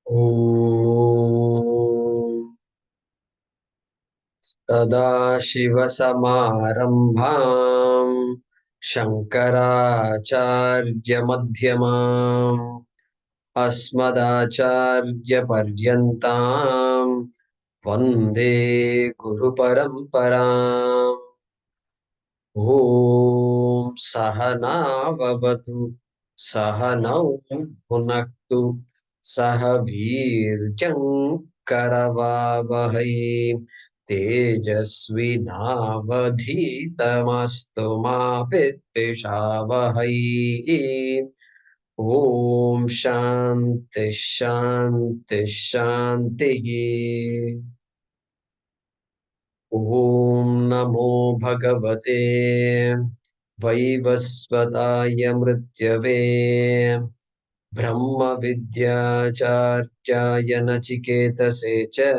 Om Tadashivasamaarambham Shankaracharya-madhyamam Asmadacharya-paryantam Vande Guru-paramparam. Om Sahana Vavatu Sahanau Bhunaktu Sahavir Karavavahai Tejasvinavadhitamastu ma Pitvishavahai. Om Shanti Shanti Shanti. Om Namo Bhagavate Vaivasvadaya Mrityave Brahma Vidyacharya Nachiketase cha.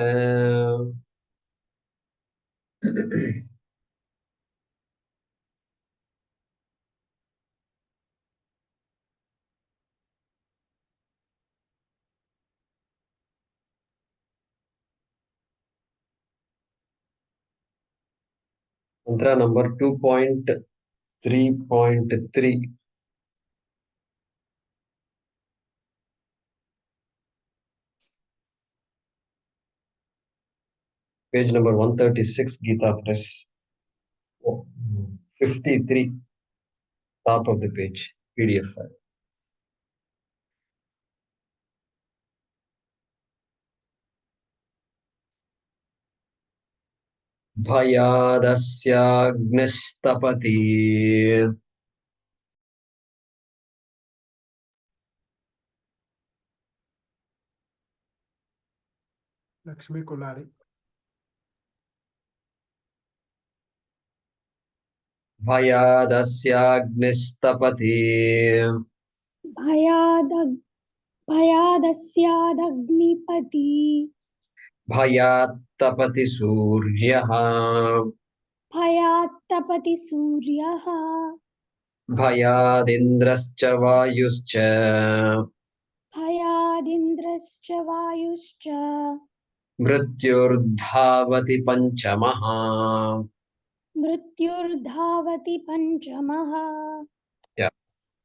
Mantra number 2.3.3. Page number 136, Gita Press. 53, top of the page, PDF file. Bhayadasyagnistapati Lakshmi Kulari. Bhayadasyagnistapati भयादस्यादग्निपति Bhayattapati Suryaha भयात्तपति सूर्यः Bhayadindrascha Vayuscha भयादिन्द्रश्च वायुश्च Mrityurdhavati Panchamaha. मृत्युर्धावति पञ्चमः. Yeah.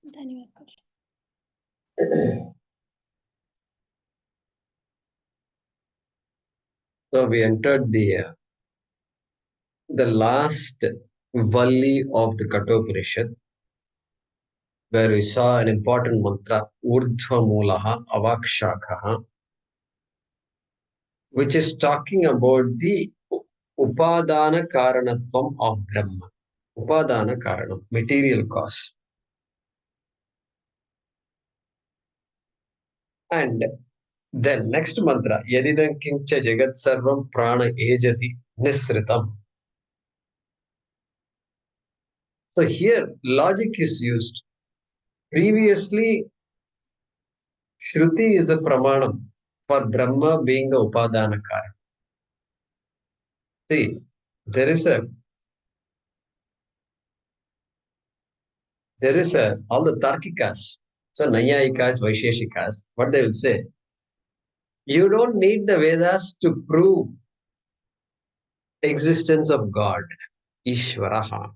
धन्यवाद. So we entered the last Valli of the Kathopanishad, where we saw an important mantra, Urdhva Mulaha Avakshakaha, which is talking about the Upadana Karanatvam of Brahma. Upadana Karanam, material cause. And then next mantra, Yadidam Kincha Jagat Sarvam Prana Ejati Nisritam. So here logic is used. Previously, Shruti is the Pramanam for Brahma being the Upadana Karanam. See, there is all the Tarkikas, so Nayayikas, Vaisheshikas, what they will say, you don't need the Vedas to prove existence of God, Ishvaraha.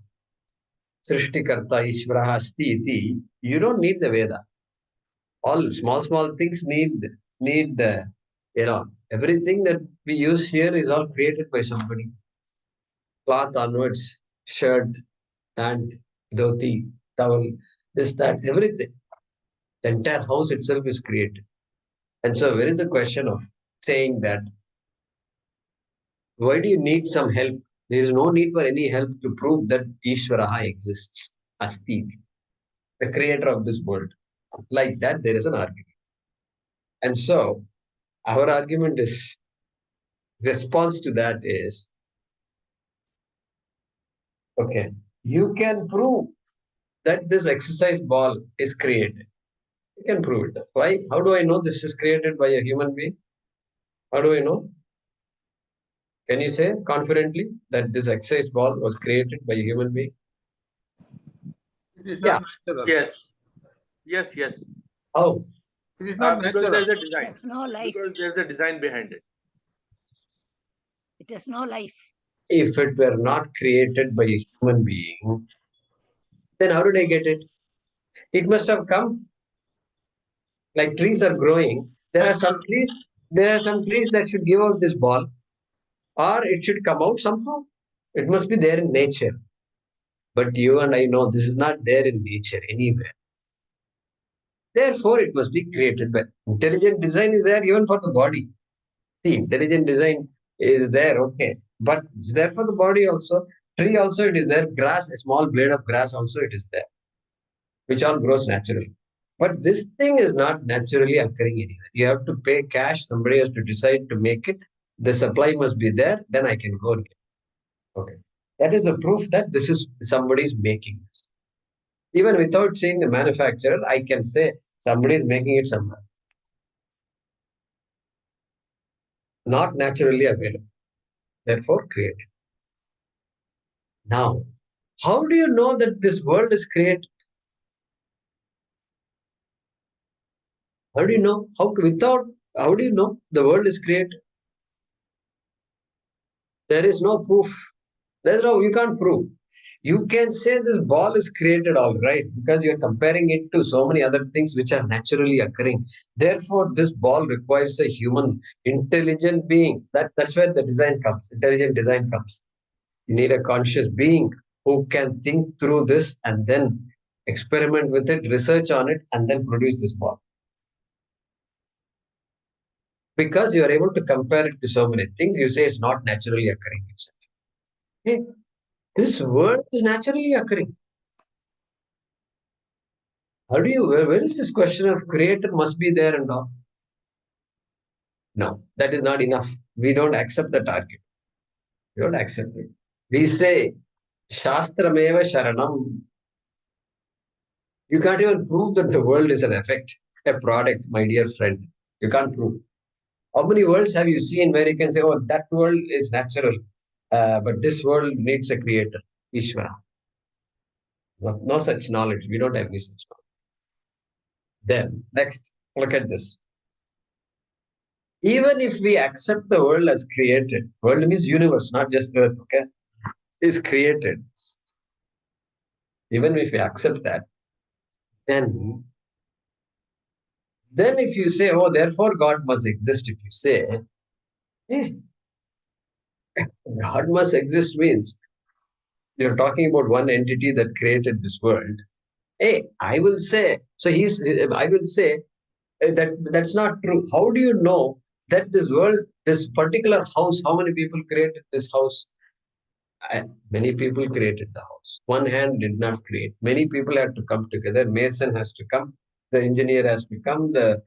Srishtikarta Ishvaraha Asti iti. You don't need the Veda. All small things need everything that we use here is all created by somebody. Cloth onwards, shirt, pant, dhoti, towel, this, that, everything. The entire house itself is created. And so where is the question of saying that, why do you need some help? There is no need for any help to prove that Ishvaraha exists. Asti, the creator of this world. Like that, there is an argument. And so our argument is, response to that is, okay, you can prove that this exercise ball is created. You can prove it. Why? How do I know this is created by a human being? How do I know? Can you say confidently that this exercise ball was created by a human being? Yeah. Yes. Yes. How? It is not because natural. there is a It design. has no life. Because there is a design behind it. It has no life. If it were not created by a human being, then how did I get it? It must have come. Like trees are growing. There are some trees. There are some trees that should give out this ball, or it should come out somehow. It must be there in nature. But you and I know this is not there in nature anywhere. Therefore, it must be created. But intelligent design is there even for the body. See, intelligent design is there, okay. But it's there for the body also. Tree also it is there. Grass, a small blade of grass also it is there, which all grows naturally. But this thing is not naturally occurring anywhere. You have to pay cash. Somebody has to decide to make it. The supply must be there. Then I can go and get it. Okay. That is a proof that this is somebody's making this. Even without seeing the manufacturer, I can say somebody is making it somewhere. Not naturally available. Therefore, created. Now, how do you know that this world is created? How do you know? How do you know the world is created? There is no proof. There's no, you can't prove. You can say this ball is created all right because you're comparing it to so many other things which are naturally occurring. Therefore, this ball requires a human, intelligent being. That's where the design comes. Intelligent design comes. You need a conscious being who can think through this and then experiment with it, research on it, and then produce this ball. Because you are able to compare it to so many things, you say it's not naturally occurring. Hey, this world is naturally occurring. How do you, where is this question of creator must be there and all? No, that is not enough. We don't accept that argument. We don't accept it. We say, Shastrameva Sharanam. You can't even prove that the world is an effect, a product, my dear friend. You can't prove. How many worlds have you seen where you can say, oh, that world is natural, but this world needs a creator, Ishvara? No such knowledge. We don't have any such knowledge. Then, next, look at this. Even if we accept the world as created, world means universe, not just earth, okay, is created. Even if we accept that, then if you say, oh, therefore God must exist, if you say, eh, God must exist means you're talking about one entity that created this world. Hey, I will say, I will say that's not true. How do you know that this world, this particular house, how many people created this house? Many people created the house. One hand did not create. Many people had to come together. Mason has to come. The engineer has to come. The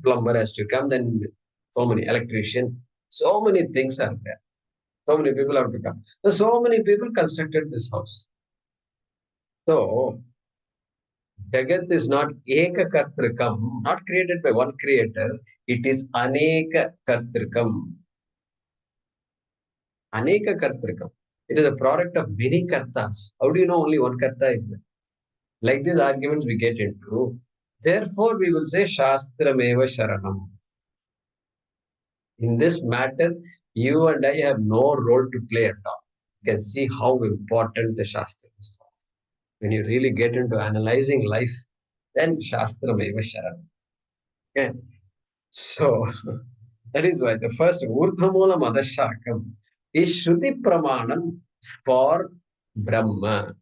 plumber has to come. Then so many electrician. So many things are there. So many people have to come. So many people constructed this house. So Jagat is not Eka Kartrikam, not created by one creator. It is Aneka Kartrikam. Aneka Kartrikam. It is a product of many kartas. How do you know only one karta is there? Like these arguments we get into. Therefore, we will say Shastrameva Sharanam. In this matter, you and I have no role to play at all. You can see how important the Shastra is. When you really get into analyzing life, then Shastrameva Sharanam. Okay. So, that is why the first Urdhamula Madashakam is Shruti Pramanam for Brahma.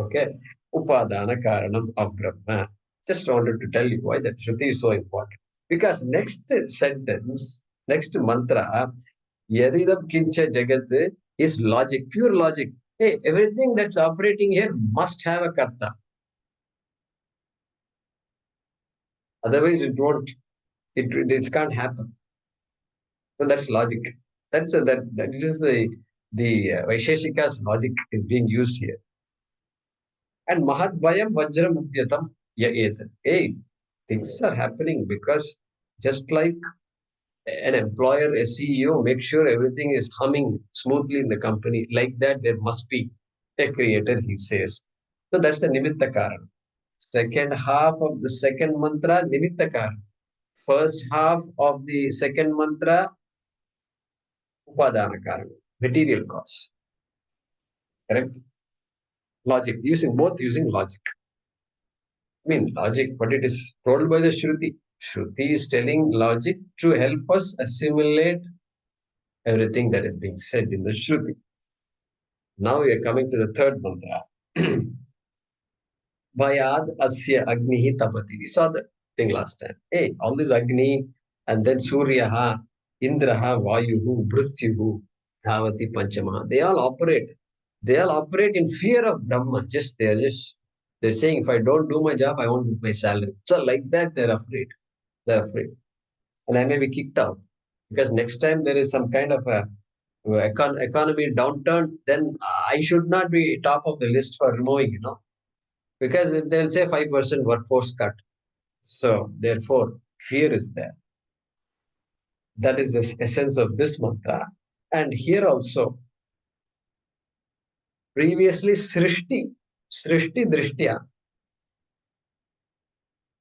Okay. Upadana Karanam of Brahma. Just wanted to tell you why that Shruti is so important. Because next sentence, next mantra, Yadidam Kincha Jagat is logic, pure logic. Hey, everything that's operating here must have a karta. Otherwise, it can't happen. So that's logic. That is the Vaisheshika's logic is being used here. And Mahat Bhayam Vajram Udyatam Yaetan. Hey, things are happening because just like an employer, a CEO, make sure everything is humming smoothly in the company. Like that, there must be a creator, he says. So that's the Nimitta Karan. Second half of the second mantra, Nimittakar. First half of the second mantra, Upadana, material cause. Correct? Logic, using logic. I mean, logic, but it is told by the Shruti. Shruti is telling logic to help us assimilate everything that is being said in the Shruti. Now we are coming to the third mantra. Bhayad asya agnihi tapati. We saw the thing last time. Hey, all this Agni and then Suryaha, Indraha, Vayuhu, Mrityuhu, Dhavati Panchamaha. They all operate. They all operate in fear of Brahma. They're saying, if I don't do my job, I won't get my salary. So like that, they're afraid. They're afraid. And I may be kicked out. Because next time there is some kind of a economy downturn, then I should not be top of the list for removing, because they'll say 5% workforce cut. So therefore, fear is there. That is the essence of this mantra. And here also, previously Srishti Drishtya,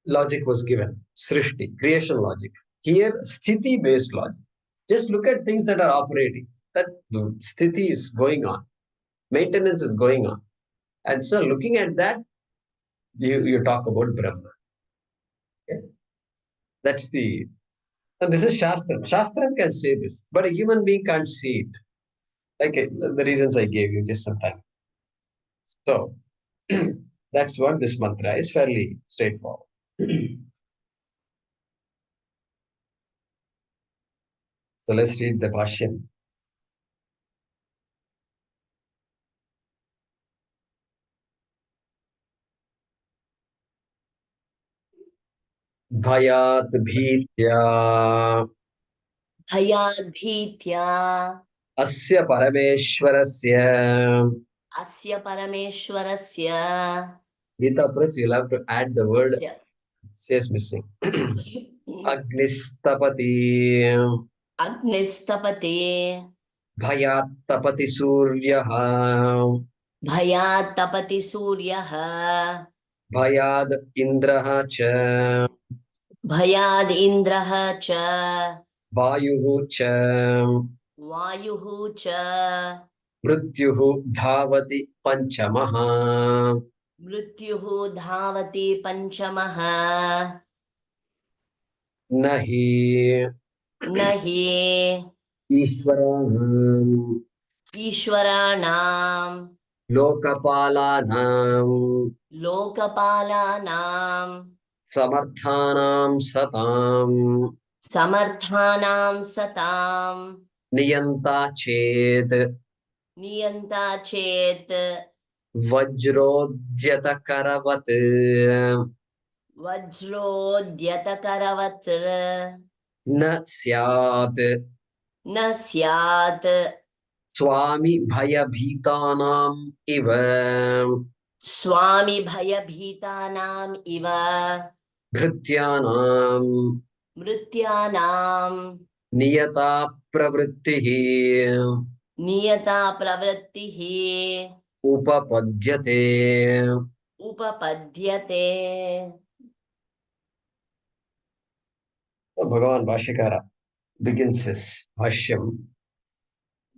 logic was given. Srishti, creation logic. Here, Sthiti based logic. Just look at things that are operating. That the Sthiti is going on. Maintenance is going on. And so looking at that, you talk about Brahma. Okay? That's the, and this is Shastra. Shastra can say this, but a human being can't see it. Like the reasons I gave you just some time. So that's what this mantra is, fairly straightforward. So let's read the Bhaashyam. Bhayat bhitya भयाद्भीत्या asya parameshwarasya. अस्य परमेश्वरस्य Gita approach, you'll have to add the word अस्य says missing. Agnistapati. अग्निस्तपते Bhayat tapati suryaha. भयात् तपति सूर्यः Bhayad indraha cha. भयाद् इन्द्रः च Vayuhu cha. वायुः च Mrityuhu dhavati panchamaha. मृत्युः धावति पञ्चमः Nahi न हि Ishvaranam ईश्वराणां Lokapalanam लोकपालानां Samarthanam satam समर्थानां सतां Niyanta chet नियन्ता चेत् Vajrodyata karavat वज्रोद्यतकरवत् Na syat न स्यात् Swami bhayabhitanam iva स्वामि भयभीतानाम् इव Bhrityanam मृत्यानां Niyata pravrittihi नियता प्रवृत्तिः Upapadyate. उपपद्यते So Bhagavan Bhashyakara begins his Bhashyam.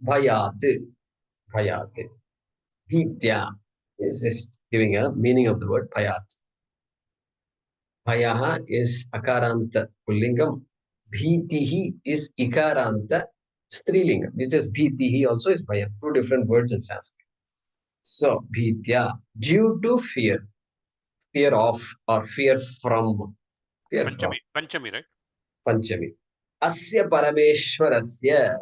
Bhayat, Bhayat, Bhitya is just giving a meaning of the word Bhayat. Bhayaha is Akaranta Pullingam. Bhitihi is Ikaranta Strilingam. Which is Bhitihi also is Bhayam. Two different words in Sanskrit. So Bhitya, due to fear, fear of or fear from. Fear from. Panchami, right? Panchami. Asya Parameshwarasya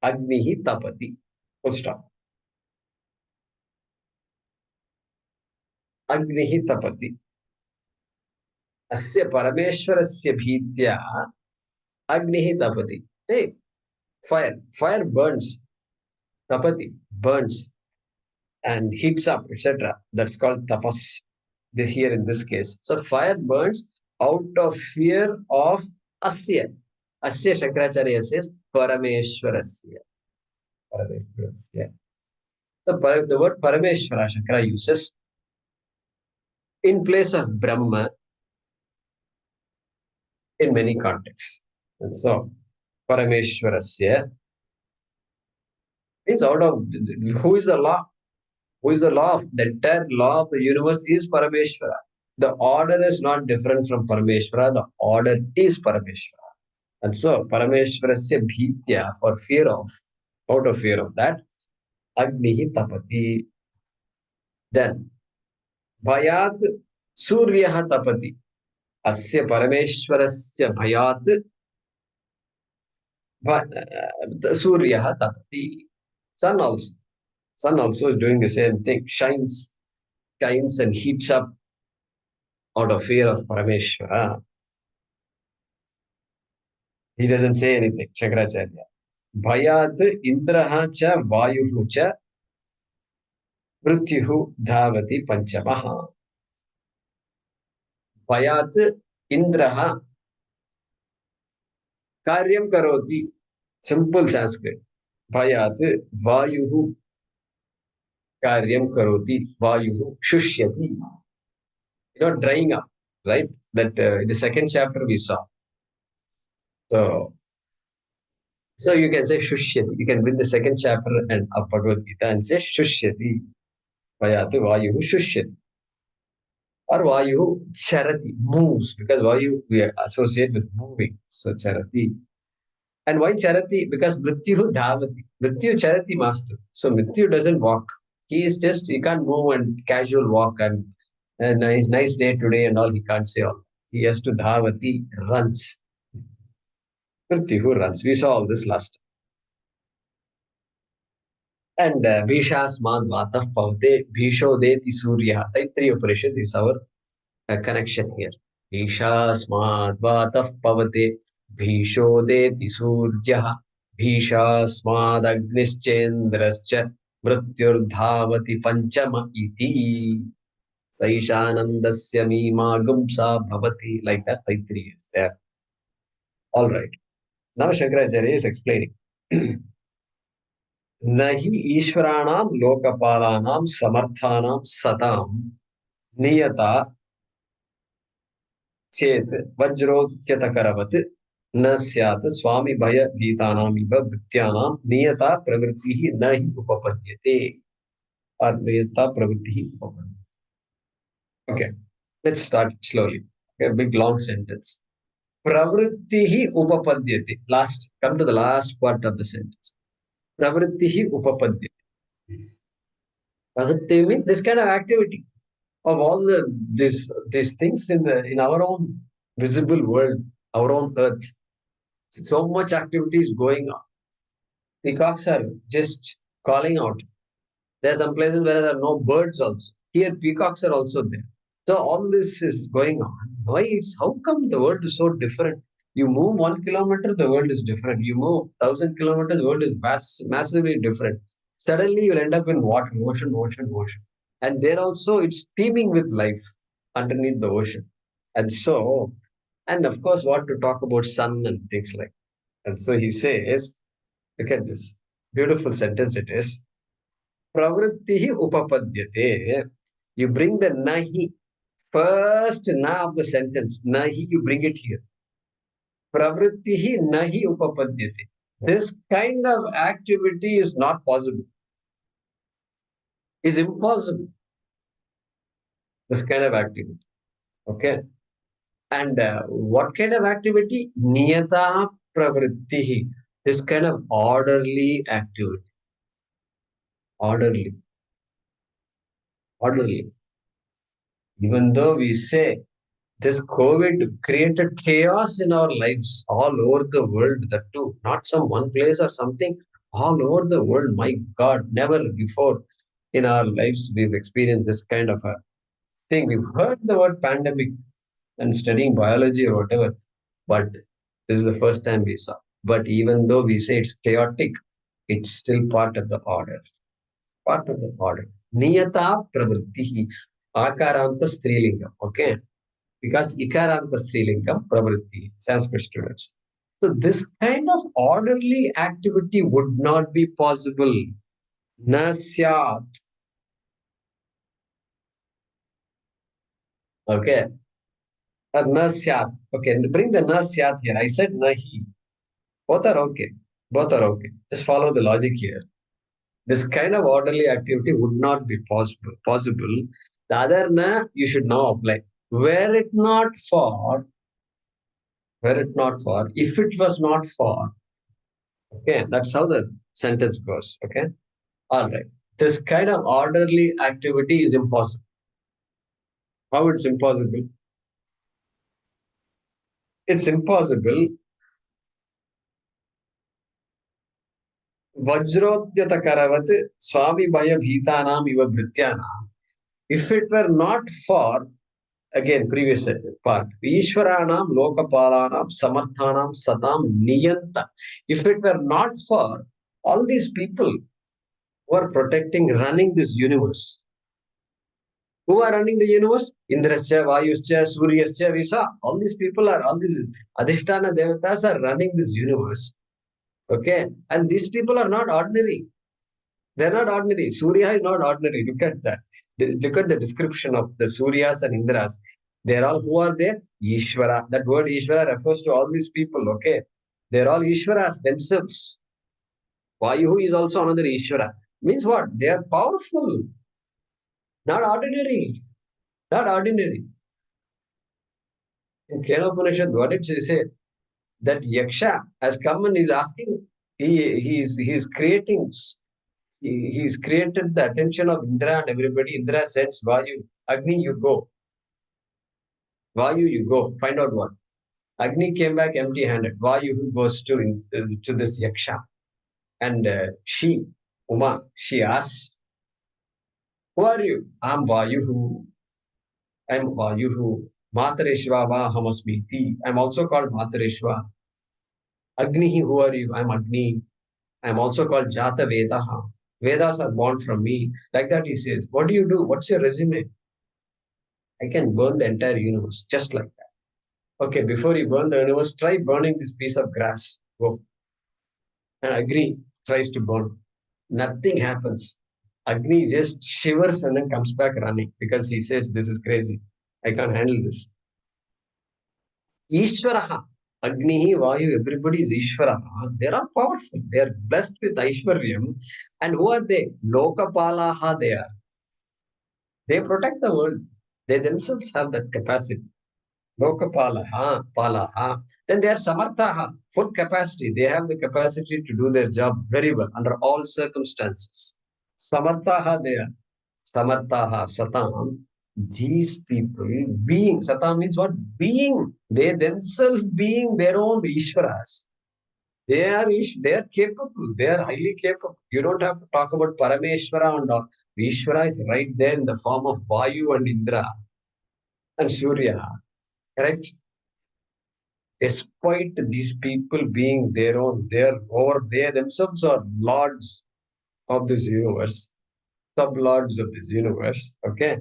Agnihi Tapati. Full stop. Agnihi Tapati. Asya Parameshwarasya Bhitya Agnihi Tapati. Hey, fire. Fire burns. Tapati burns and heats up, etc. That's called tapas. Here in this case. So fire burns out of fear of Asya. Asya Shankaracharya says Parameshwarasya. Parameshwarasya. So the word Parameshwara Shankara uses in place of Brahma in many contexts. And so, Parameshwarasya is out of who is the law? Who is the law of the entire law of the universe is Parameshwara. The order is not different from Parameshwara, the order is Parameshwara. And so, Parameshwarasya bhitya, for fear of, out of fear of that, Agnihi tapati. Then, Bhayat Suryaha tapati. Asya Parameshwarasya bhayat Suryaha tapati. Sun also. Sun also is doing the same thing. Shines and heats up out of fear of Parameshwara. He doesn't say anything, Shankaracharya. Bhayat indraha cha vayuhu cha mrityuhu dhavati panchamaha. Bhayat indraha karyam karoti. Simple Sanskrit. Bhayat vayuhu karyam karoti. Vayuhu shushyati. Drying up, right? That in the second chapter we saw. So you can say shushyati. You can bring the second chapter and of Bhagavad Gita and say shushyati. Vayatu vayuhu shushyati. Or vayu charati, moves, because vayu we associate with moving. So charati. And why charati? Because mrityu dhavati. Mrityu charati master. So mrityu doesn't walk. He can't move and casual walk and a nice day today and all. He can't say all. He has to dhavati, runs. Mrityu runs. We saw all this last time. And Bhishasmad Vataf Pavate Bhishodeti Surya. Taittiriya Upanishad is our connection here. Bhishasmad Vataf Pavate Bhishodeti Surya. Bhishasmad Agnischendrascha Mrityurdhavati Panchama Iti. Saishanandasya Mimagumsa Bhavati. Like that, Taittiriya is there. All right. Now Shankaracharya is explaining. Nahi Ishvaranam Lokapalanam Samarthanam Satam Niyata Chet Vajrotyatakaravati न स्यात् स्वामी भय भीतानाम इव वृत्त्यानाम नियता प्रवृत्तिः न हि उपपद्यते or नियता प्रवृत्तिः उपपद्यते. Okay, let's start slowly. Okay, big long sentence. Pravrittihi upapadyate. Come to the last part of the sentence. Pravrittihi upapadyate. Pravritti means this kind of activity of all these things in our own visible world, our own earth. So much activity is going on. Peacocks are just calling out. There are some places where there are no birds also. Here peacocks are also there. So all this is going on. How come the world is so different? You move 1 kilometer, the world is different. You move 1,000 kilometers, the world is massively different. Suddenly you'll end up in water, ocean. And there also it's teeming with life underneath the ocean. And of course, what to talk about sun and things like that. And so he says, look at this beautiful sentence it is. Pravrittihi upapadyate. You bring the nahi. First na of the sentence. Nahi, you bring it here. Pravrittihi nahi upapadyate. This kind of activity is not possible. Is impossible. This kind of activity. Okay. And what kind of activity? Niyata pravrittihi. This kind of orderly activity. Orderly. Even though we say this COVID created chaos in our lives all over the world, that too, not some one place or something, all over the world. My God, never before in our lives we've experienced this kind of a thing. We've heard the word pandemic and studying biology or whatever, but this is the first time we saw. But even though we say it's chaotic, it's still part of the order. Part of the order. Niyata pravrittihi. Akaranta strilingam. Okay. Because ikaranta strilingam pravritti. Sanskrit students. So this kind of orderly activity would not be possible. Na syat. Okay. Na syat. Okay, bring the na syat here. I said nahi. Both are okay. Both are okay. Just follow the logic here. This kind of orderly activity would not be possible. The other na you should now apply. Were it not for, if it was not for, okay, that's how the sentence goes. Okay. All right. This kind of orderly activity is impossible. How it's impossible? It's impossible. Vajrodyatakarat Swami Bhaya Bhitanam Iva Bhrityanam. If it were not for, again, previous part, Ishwaranam Lokapalanam Samarthanam Sadam Niyanta. If it were not for all these people who are protecting, running this universe, who are running the universe? Indrasya, Vayusya, Suryasya, Visa. All these people are, all these Adhishtana Devatas are running this universe. Okay. And these people are not ordinary. They're not ordinary. Surya is not ordinary. Look at that. Look at the description of the Suryas and Indras. They're all, who are there? Ishvara. That word Ishvara refers to all these people. Okay. They're all Ishvaras themselves. Vayu is also another Ishvara. Means what? They are powerful. Not ordinary. Not ordinary. In Kathopanishad, what did she say? That Yaksha has come and is asking, he's creating, he's created the attention of Indra and everybody. Indra sends Vayu, Agni, you go. Vayu, you go. Find out what. Agni came back empty-handed. Vayu goes to this Yaksha. And she, Uma, she asks, who are you? I'm Vayu. I'm Vayu. Matareshva Vahamasmiti. I'm also called Matareshva. Agni, who are you? I'm Agni. I'm also called Jata Vedaha. Vedas are born from me. Like that he says, what do you do? What's your resume? I can burn the entire universe, just like that. Okay, before you burn the universe, try burning this piece of grass. Go. And Agni tries to burn. Nothing happens. Agni just shivers and then comes back running because he says, this is crazy. I can't handle this. Ishvaraha. Agni, Vayu, everybody is Ishvaraha. They are powerful. They are blessed with Aishwaryam. And who are they? Lokapalaha they are. They protect the world. They themselves have that capacity. Lokapalaha, Palaha. Then they are Samarthaha, full capacity. They have the capacity to do their job very well under all circumstances. Samarthaha they are. Samarthaha, Satam. These people being, Satam means what? Being. They themselves being their own Ishvaras. They are capable. They are highly capable. You don't have to talk about Parameshwara and all. Ishvara is right there in the form of Vayu and Indra and Surya. Correct? Despite these people being their own, they themselves are lords of this universe, sub-lords of this universe. Okay?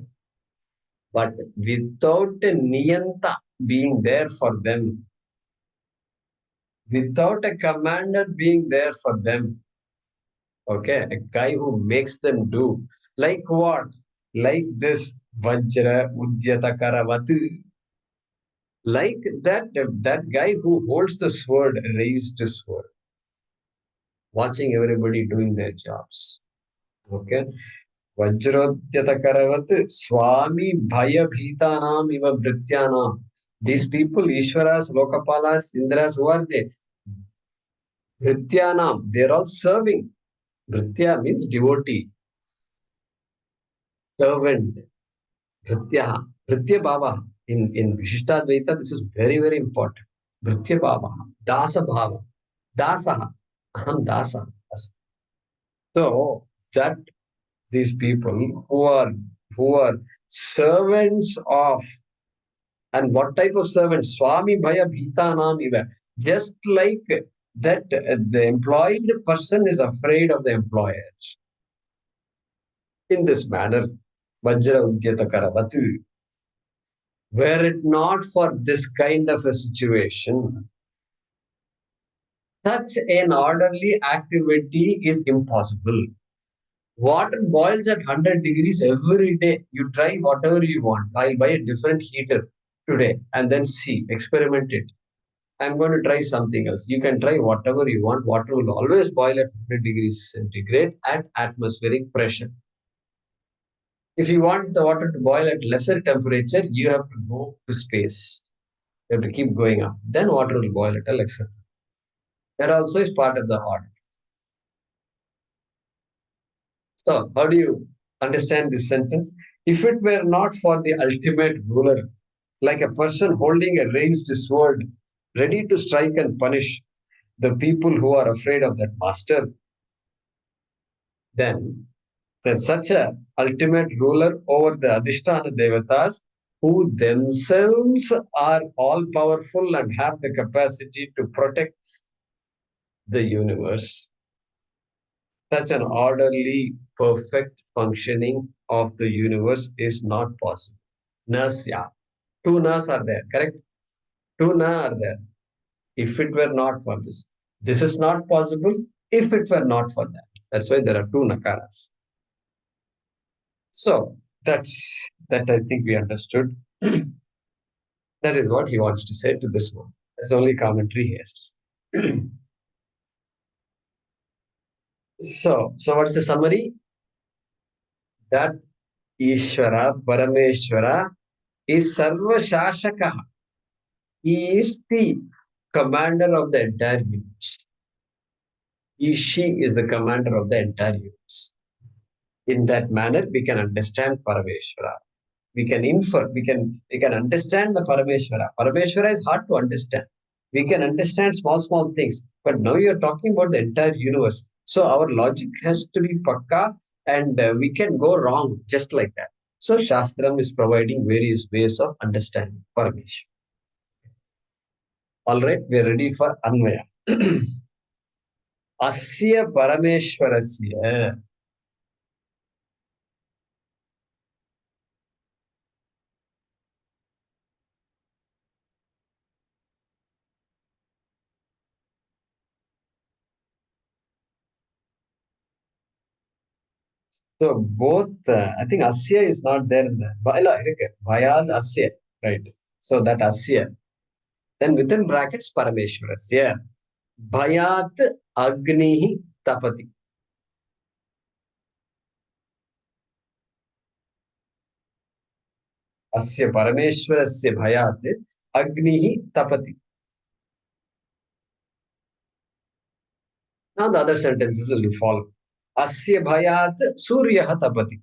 But without a Niyanta being there for them, without a commander being there for them, okay, a guy who makes them do, like what? Like this Vajra Udyata Karavatu. Like that guy who holds the sword, raised the sword, watching everybody doing their jobs. Okay. Vajrodyatakarat Swami Bhaya Bhitanam Iva Bhrityanam. These people, Ishwaras, Lokapalas, Indras, who are they? Bhrityanam, they're all serving. Bhritya means devotee, servant. Bhritya, Bhritya Bhava. In Vishishtadvaita, this is very, very important. Bhritya Bhava, Dasa Bhava, Dasaha, Aham Dasa. So that these people who are servants of, and what type of servants? Swami Bhaya Bhitanam Iva. Just like that, the employed person is afraid of the employer. In this manner, Vajra Udyata Karavatu. Were it not for this kind of a situation, such an orderly activity is impossible. Water boils at 100 degrees every day. You try whatever you want. I'll buy a different heater today and then see, experiment it. I'm going to try something else. You can try whatever you want. Water will always boil at 100 degrees centigrade at atmospheric pressure. If you want the water to boil at lesser temperature, you have to go to space. You have to keep going up. Then water will boil at a lesser. That also is part of the order. So, how do you understand this sentence? If it were not for the ultimate ruler, like a person holding a raised sword, ready to strike and punish the people who are afraid of that master, then such a ultimate ruler over the Adhisthana Devatas, who themselves are all powerful and have the capacity to protect the universe, such an orderly, perfect functioning of the universe is not possible. Nas, yeah. Two nas are there, correct? Two na are there. If it were not for this. This is not possible if it were not for that. That's why there are two nakaras. So that I think we understood. That is what he wants to say to this one. That's the only commentary he has to say. So what's the summary? That Ishvara, Parameshwara is Sarva Shashaka. He is the commander of the entire universe. She is the commander of the entire universe. In that manner, we can understand Parameshwara. We can infer, we can understand the Parameshwara. Parameshwara is hard to understand. We can understand small things, but now you're talking about the entire universe. So our logic has to be pakka, and we can go wrong just like that. So Shastram is providing various ways of understanding Parameshwara. All right, we are ready for Anvaya. Asya Parameshwarasya. So both, I think Asya is not there in the Bhayad Asya, right? So that Asya. Then within brackets Parameshwarasya. Bhayat Agnihi Tapati. Asya Parameshwarasya Bhayat Agnihi Tapati. Now the other sentences will follow. Asya Bhayat Suryaha Tapati.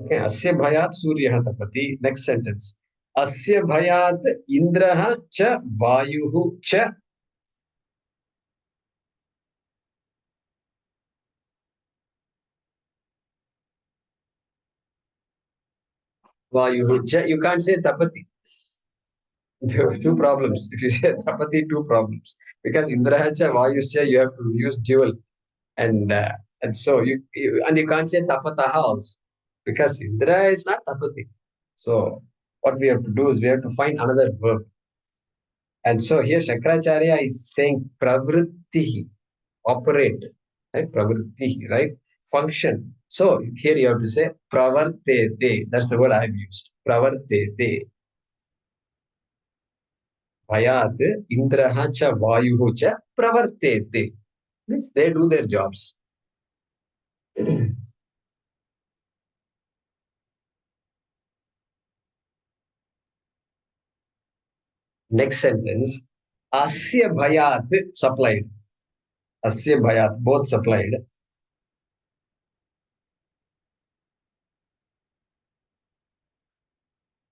Okay, Asya Bhayat Suryaha Tapati. Next sentence. Asya Bhayat Indraha Cha Vayuhu Cha. Vayuhu Cha. You can't say Tapati. You have two problems. If you say Tapati, two problems. Because Indraha Cha Vayuscha, you have to use dual. And so you can't say Tapataha also. Because Indra is not Tapati. So what we have to do is we have to find another verb. And so here Shankaracharya is saying pravrittihi, operate, right? Pravrittihi, right? Function. So here you have to say pravartete. That's the word I have used. Pravartete. Bhayat indraha cha vayuhu cha pravartete. Means they do their jobs. Next sentence. Asya bhayat supplied. Asya bhayat, both supplied.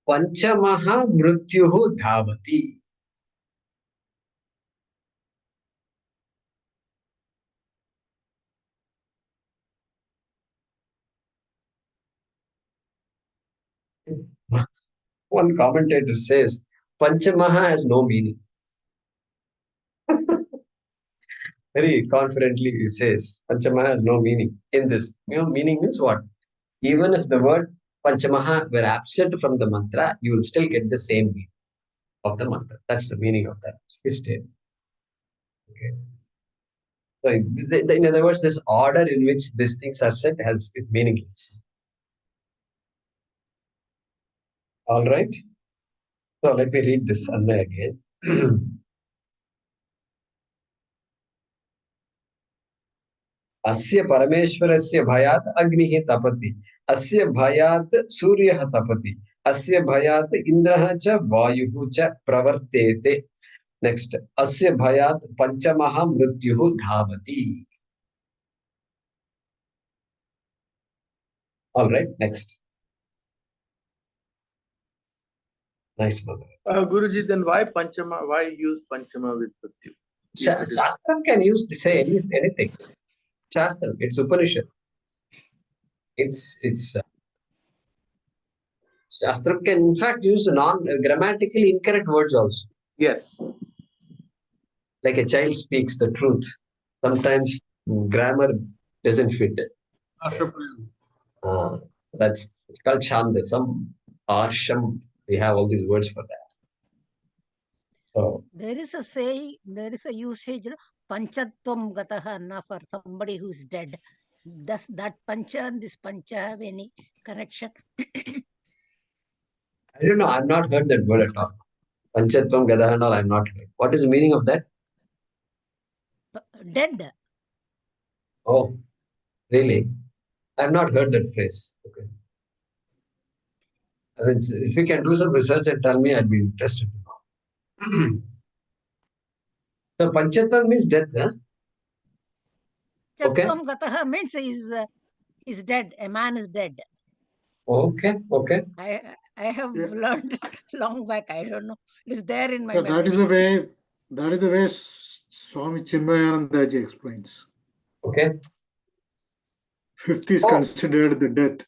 Panchamaha mrityuhu dhavati. One commentator says, Panchamaha has no meaning. Very confidently he says, Panchamaha has no meaning in this. Meaning means what? Even if the word Panchamaha were absent from the mantra, you will still get the same meaning of the mantra. That's the meaning of that statement. Okay. So, in other words, this order in which these things are said has meaning. All right. So let me read this Adhyaya again. अस्य परमेश्वरस्य भयात् अग्निः तपति, अस्य भयात् सूर्यः तपति, अस्य भयात् इन्द्रः च वायुः च प्रवर्तेते. नेक्स्ट, अस्य भयात् पंचमः मृत्युः धावति. All right, next. Nice one. Guruji, then why Panchama? Why use Panchama with Mrityu? Shastram can use to say anything. Shastram, it's Upanishad. It's Shastram can in fact use non-grammatically incorrect words also. Yes. Like a child speaks the truth. Sometimes grammar doesn't fit. That's called Shandasam, Arsham. We have all these words for that. So There is a say, there is a usage, Panchatvam Gataha, for somebody who's dead. Does that Pancha and this Pancha have any connection? I don't know. I've not heard that word at all. Panchatvam Gadaha and all, I've not heard. What is the meaning of that? Dead. Oh, really? I've not heard that phrase. Okay. If you can do some research and tell me, I'd be interested to know. So Panchatvam means death, huh? Okay. Chatvam Gataha means is dead. A man is dead. Okay, okay. I have learned long back. I don't know. It is there in my memory. That is the way Swami Chinmayanandaji explains. Okay. Fifth is considered the death.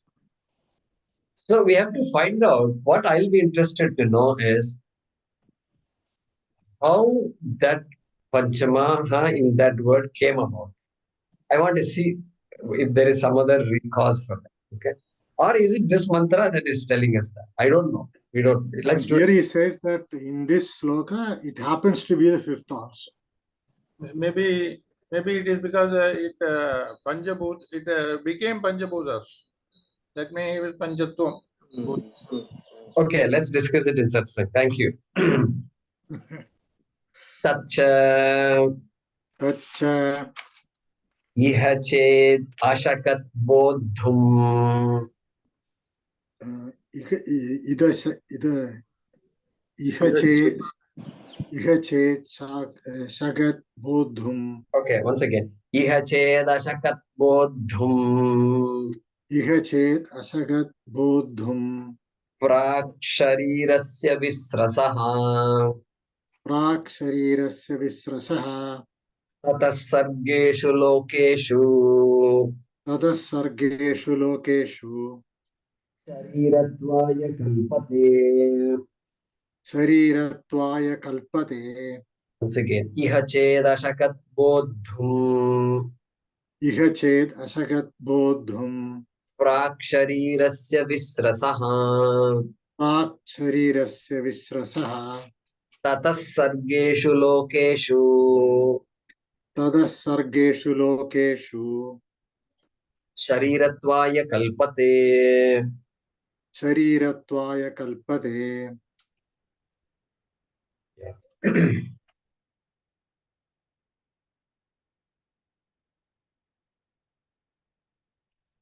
So we have to find out. What I'll be interested to know is how that Panchamaha in that word came about. I want to see if there is some other cause for that. Okay. Or is it this mantra that is telling us that? I don't know. We don't. Let's do it. Here he says that in this sloka, it happens to be the fifth also. Maybe it is because it Panchabhut, it became Panchabhutas. That may be Panchatvam. Okay, let's discuss it in satsang. Thank you. Tacha iha ched ashakat bodhum. Iha ched shagat bodhum. Okay, once again. Iha ched ashakat bodhum. Iha ched ashagat bodhum. Prak sharirasya visrasaha. Prak sharirasya visrasaha. Tatas sargeshu lokeshu. Tatas sargeshu lokeshu. Sharirattvaya kalpate. Sharirattvaya kalpate. Once again. Iha ched ashakat bodhum. Iha ched ashagat bodhum. Prak sharirasya visrasaha. Prak sharirasya visrasaha. Tatas sargeshu lokeshu. Tadas sargeshu lokeshu. Sharirattvaya kalpate. Sharirattvaya kalpate.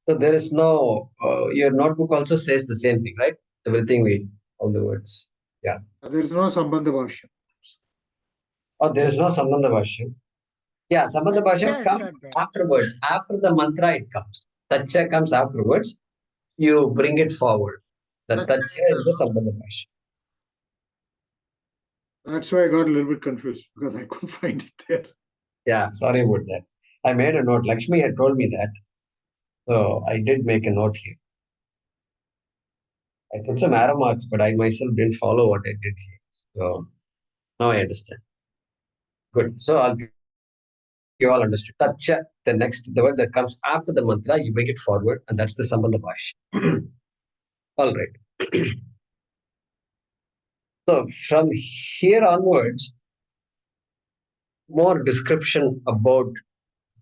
So there is no, your notebook also says the same thing, right? Everything all the words. Yeah. There is no Sambandha Bhaashyam. Oh, there is no Sambandha Bhaashyam. Yeah, Sambandha Bhaashyam comes afterwards. After the mantra, it comes. Tacha comes afterwards. You bring it forward. The Tacha is the Sambandha Bhaashyam. That's why I got a little bit confused because I couldn't find it there. Yeah, sorry about that. I made a note. Lakshmi had told me that. So I did make a note here. I put some arrow marks, but I myself didn't follow what I did here. So now I understand. Good. So you all understood. Tacha, the word that comes after the mantra, you bring it forward, and that's the Sambandha Bhaashyam. All right. So from here onwards, more description about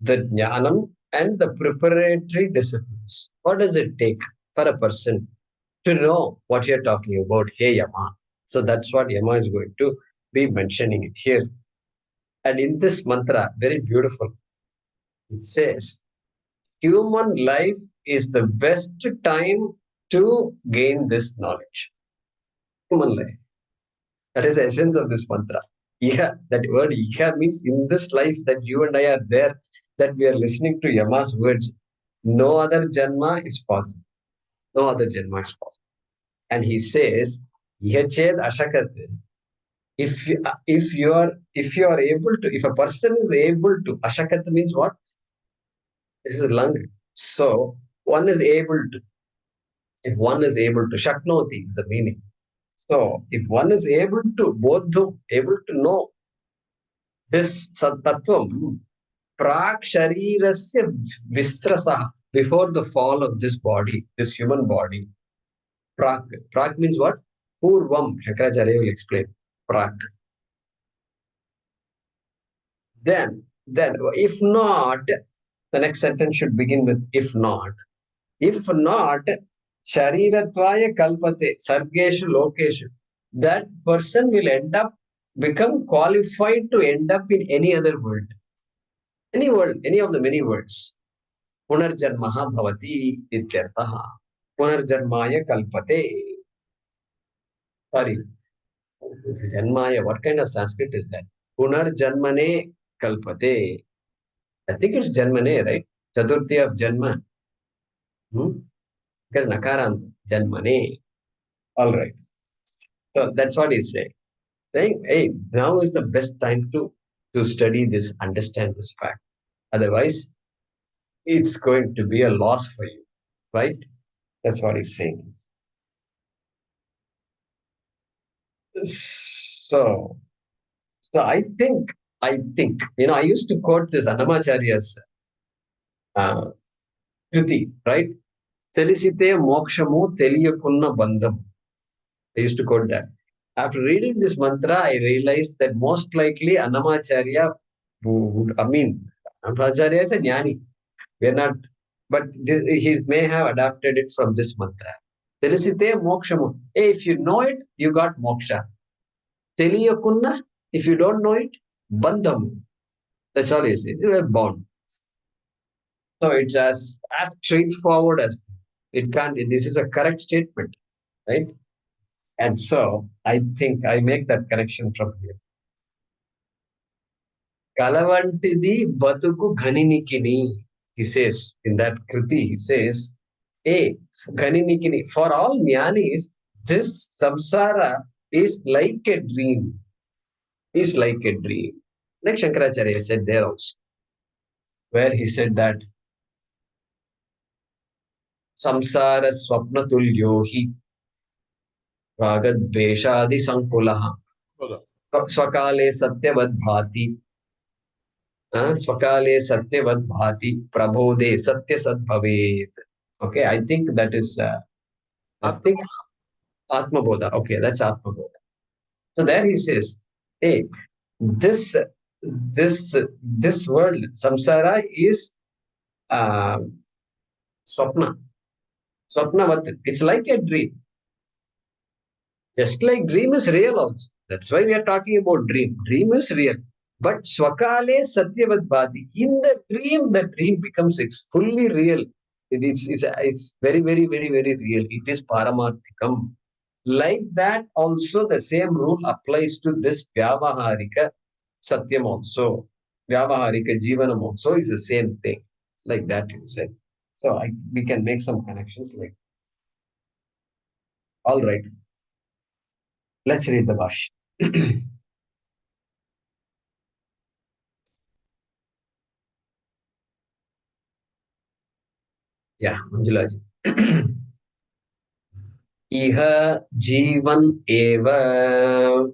the jnanam and the preparatory disciplines. What does it take for a person to know what you're talking about? Hey, Yama. So that's what Yama is going to be mentioning it here. And in this mantra, very beautiful, it says, human life is the best time to gain this knowledge. Human life. That is the essence of this mantra. Yeah, that word Iha means in this life that you and I are there, that we are listening to Yama's words. No other janma is possible. No other janma is possible. And he says, Ihached ashakat. If you are able to, if a person is able to, ashakat means what? This is lung. So one is able to. If one is able to, shaknoti is the meaning. So if one is able to, bodhum, able to know this tattvam, prak sharirasya vistrasa, before the fall of this body, this human body. Prak. Prak means what? Purvam. Shankaracharya will explain. Prak. Then, if not, the next sentence should begin with if not. If not, Shariratwaya kalpate, sargeshu lokeshu. That person will end up, become qualified to end up in any other world. Any world, any of the many worlds. Punarjanmaha bhavati ityartaha. Punarjanmaya kalpate. Sorry. Janmaya, what kind of Sanskrit is that? Punarjanmane kalpate. I think it's Janmane, right? Chaturthi of Janma. Because Nakarant, Janmane. All right. So that's what he's saying. Saying, hey, now is the best time to study this, understand this fact. Otherwise, it's going to be a loss for you, right? That's what he's saying. So I think, I used to quote this Annamacharya's Kriti, right? Telisite mokshamu teliyakunna bandham. I used to quote that. After reading this mantra, I realized that most likely Annamacharya Annamacharya is a jnani. We are not, but he may have adapted it from this mantra. Telisite mokshamu. Hey, if you know it, you got moksha. Teliyakunna, if you don't know it, bandham. That's all he says. You are bound. So it's as straightforward as it can't. This is a correct statement, right? And so I think I make that connection from here. Kalavantidi batuku ghaninikini, he says in that kriti, he says, hey, ghaninikini, for all jnanis, this samsara is like a dream. Is like a dream. Like Shankaracharya said there also, where he said that samsara swapna tulyo hi ragadveshadi sankulaha swakale satyavad bhati swakale satyavad bhati prabodhe satya sad bhavet. Okay, I think that is I think Atmabodha. Okay, that's Atmabodha. So there he says, hey, this world, samsara is swapna. Swapnavat. It's like a dream. Just like dream is real also. That's why we are talking about dream. Dream is real. But swakale satyavad bhati. In the dream becomes fully real. It's very, very, very, very real. It is paramarthikam. Like that, also the same rule applies to this Vyavaharika Satyam also. Vyavaharika Jivanam also is the same thing. Like that it said. So we can make some connections like. All right. Let's read the Bhaashyam. Yeah, Manjulaji. Iha Jivan Eva.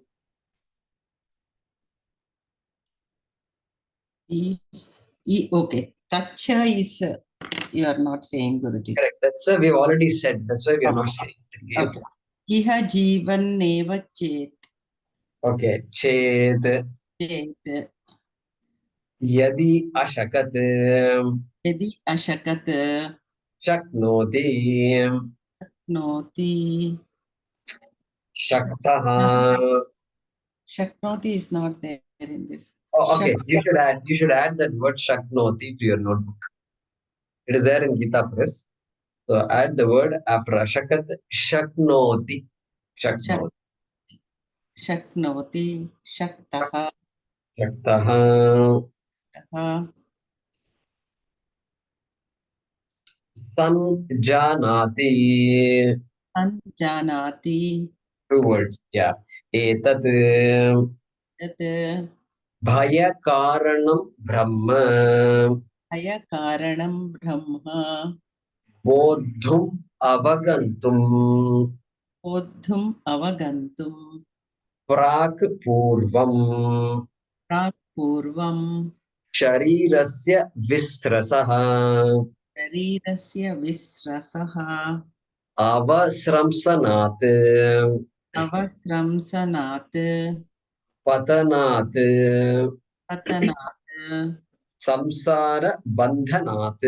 Okay. Tacha is You are not saying, Guruji. Correct. That's we've already said. That's why we are not saying it again. Okay. Iha jivan neva chet. Okay. Chet Chet. yadi ashakat Yadi ashakat. shaknoti Noti. shaktaha. Shaknoti is not there in this. Oh, okay. You should add that word shaknoti to your notebook. It is there in Gita Press. So add the word after ashakat shaknoti. Shaknoti. Shaknoti. Shaktaha. Shaktaha. Sanjanati. Sanjanati. Two words. Yeah. Etat Tat. bhaya karanam brahma Aya karanam brahma. bodhum avagantum Bodhum avagantum. prak purvam Purvam. sharirasya visrasaha Sharirasya visrasaha. avasramsanat Avasramsanat. patanat Patanat. samsara bandhanat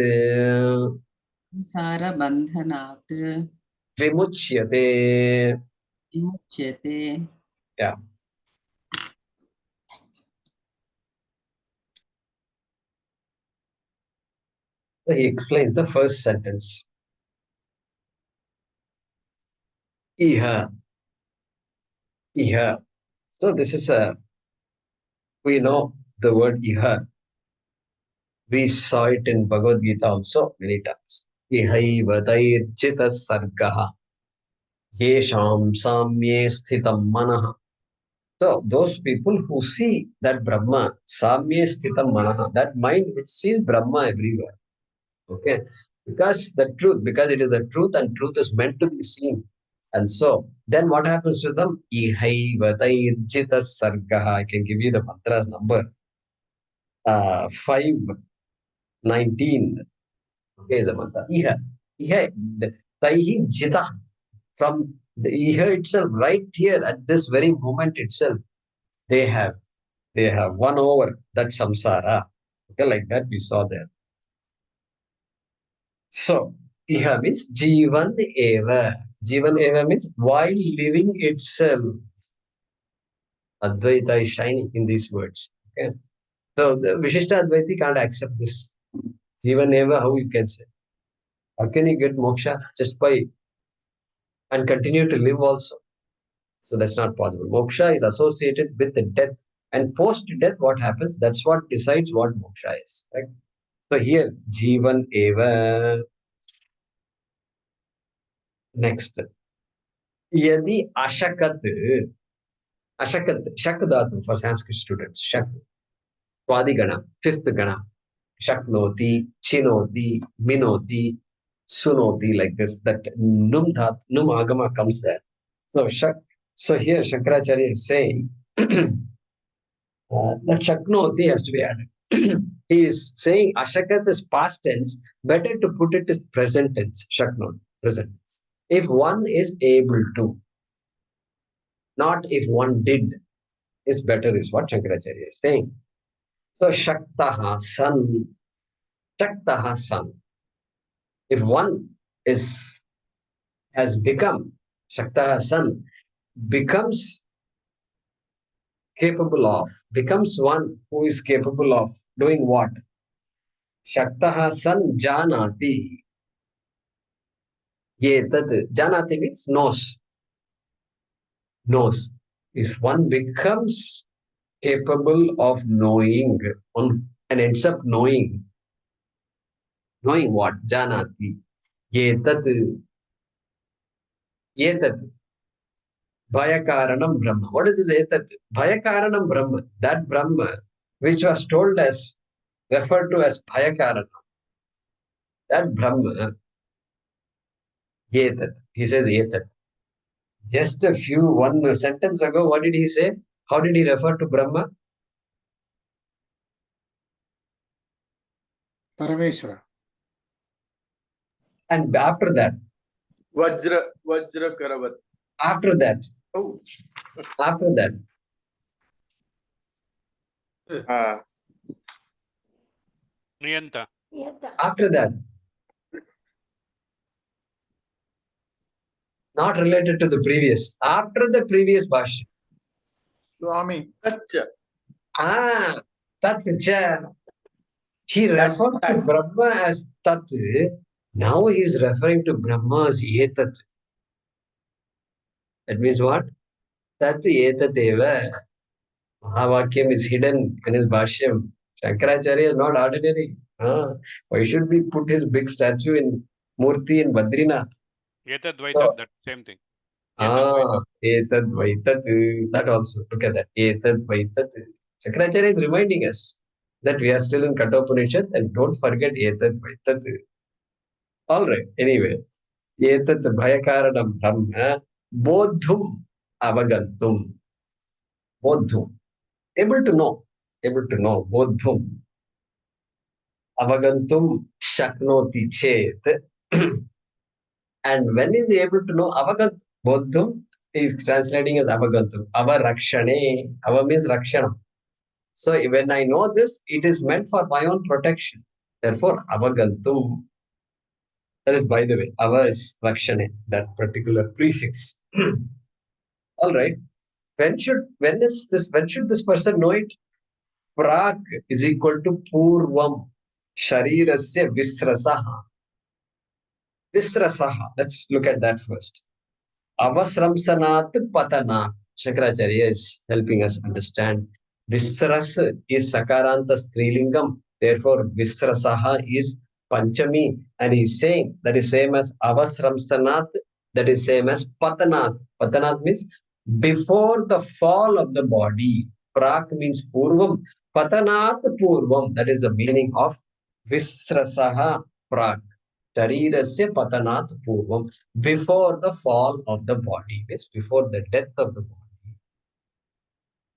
Sarabandhanat. vimuchyate. Vimuchyate. Yeah. So he explains the first sentence. Iha. Iha. So this is we know the word iha. We saw it in Bhagavad Gita also many times. Ihaiva dairchita sargaha. Yesham samye sthitam manaha. So those people who see that Brahma, samye sthitam manaha, that mind which sees Brahma everywhere. Okay. Because it is a truth and truth is meant to be seen. And so then what happens to them? Ihaiva dairchita sargaha. I can give you the mantra's number. 519. Okay, the mantra. Iha. Iha. Taihi jita. From the Iha itself, right here at this very moment itself, they have won over that samsara. Okay, like that we saw there. So Iha means Jivan Eva. Jivan Eva means while living itself. Advaita is shining in these words. Okay. So the Vishishta Advaiti can't accept this. Jivan Eva, how you can say? How can you get moksha just by and continue to live also? So that's not possible. Moksha is associated with the death. And post-death, what happens? That's what decides what moksha is. Right? So here, Jivan Eva. Next. Yadi Ashakat. Ashakat. Shak dhatu for Sanskrit students. Shak. Swadi Gana. Fifth Gana. Shaknoti, Chinoti, Minoti, Sunoti, like this. That Num Agama comes there. So here Shankaracharya is saying that Shaknoti has to be added. He is saying Ashakat is past tense, better to put it as present tense, Shaknoti, present tense. If one is able to, not if one did, is better, is what Shankaracharya is saying. So Shaktaha, San, Shaktaha, San. If one has become, Shaktaha, San, becomes capable of, becomes one who is capable of doing what? Shaktaha san janati. Ye tat. Janati means knows. Knows. If one becomes capable of knowing and ends up knowing what? Janati. Ye tat. Ye tat. Bhayakaranam Brahma. What is this etat? Bhayakaranam Brahma. That Brahma, which was told as, referred to as Bhayakaranam. That Brahma, Yetat. He says Yetat. Just one sentence ago, what did he say? How did he refer to Brahma? Parameshwara. And after that, Vajra Karavat. after that, Oh. after that, Niyanta. after that, not related to the previous, after the previous Bhaashyam. Swami. Tacha. Tat cha. He referred to Brahma as Tat. Now he is referring to Brahma as Etat. That means what? Tat Etat eva. Mahavakyam is hidden in his Bhaashyam. Shankaracharya is not ordinary. Why should we put his big statue in Murti in Badrinath? Etad Vaitat, So, that same thing. Etad Etad Vaitat. That also. Look at that. Etad Vaitat. Shankaracharya is reminding us that we are still in Kathopanishad and don't forget Etad Vaitat. All right. Anyway, Etat Bhayakaranam Brahma Bodhum Avagantum. Bodhum. Able to know. Bodhum Avagantum Shaknoti Chet. And when is he able to know Avagant Bodhum? He is translating as Avagantum. Avarakshane. Ava means Rakshana. So when I know this, it is meant for my own protection. Therefore, Avagantum. That is, by the way, Ava is Rakshane, that particular prefix. All right. When should this person know it? Prak is equal to Purvam. Sharirasya Visrasaha. Visrasaha. Let's look at that first. Avasramsanat Patanat. Shankaracharya is helping us understand. Visras is Sakaranta Strilingam. Therefore, Visrasaha is Panchami. And he's saying that is same as Avasramsanat. That is same as Patanat. Patanat means before the fall of the body. Prak means Purvam. Patanat Purvam. That is the meaning of Visrasaha Prak. Sharirasya Patanat Purvam. Before the fall of the body, means before the death of the body.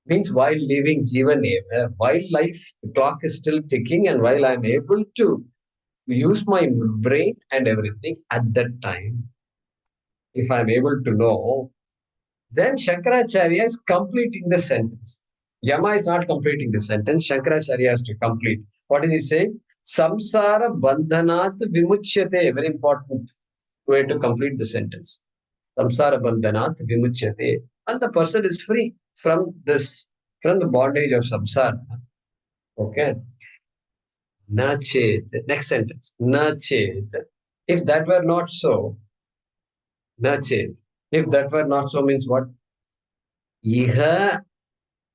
Means while living Jivan Eva, while life the clock is still ticking and while I am able to use my brain and everything at that time, if I am able to know, then Shankaracharya is completing the sentence. Yama is not completing the sentence. Shankaracharya has to complete. What is he saying? Samsara bandhanat vimuchyate. Very important way to complete the sentence. Samsara bandhanat vimuchyate. And the person is free from the bondage of samsara. Okay. Na chet. Next sentence. Na chet. If that were not so, na chet. If that were not so means what? Iha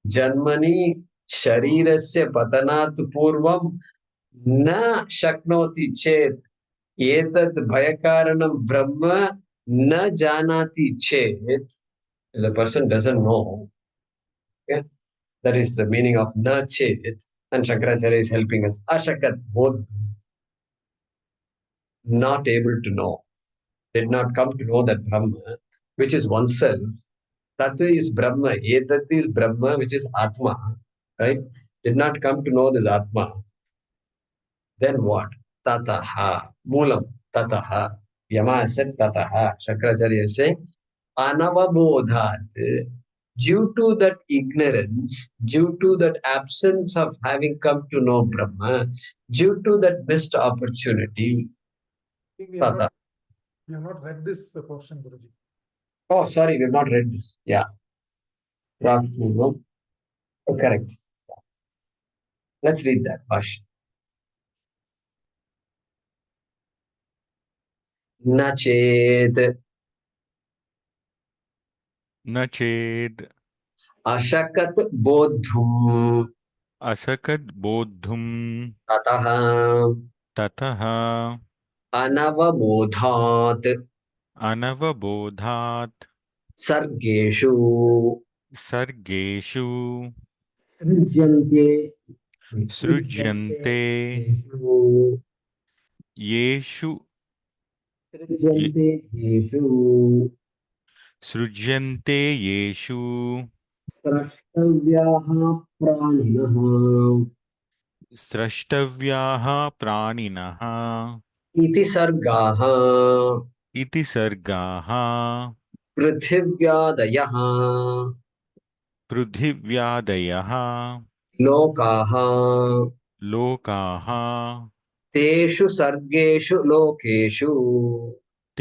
janmani sharirasya patanat purvam na shaknoti chet etat bhayakaranam brahma na janati chet. The person doesn't know. Okay? That is the meaning of na chet. And Shankaracharya is helping us. Ashakat, both not able to know, did not come to know that Brahma, which is oneself. Tat is Brahma, etat is Brahma, which is Atma, right? Did not come to know this Atma. Then what? Tataha, Moolam, Tataha. Yama said Tataha. Shankaracharya is saying, Anavabodhat, due to that ignorance, due to that absence of having come to know Brahma, due to that missed opportunity, Tata. We have not read this portion, Guruji. Oh, sorry, we have not read this. Yeah. Oh, correct. Let's read that, Bhash. Nachet Nached ashakat bodhum Ashakat Bodhum tataha Tataha anavabodhat Anavabodhat sargeshu Sargeshu srijyante Srujyante yeshu Yeshu Ye- srijyante yeshu Srujyante Yeshu srashtavyaha praninaha Srashtavyaha Praninaha iti sargaha iti sargaha पृथिव्यादयः पृथिव्यादयः लोकाः लोकाः तेषु सर्गेषु लोकेषु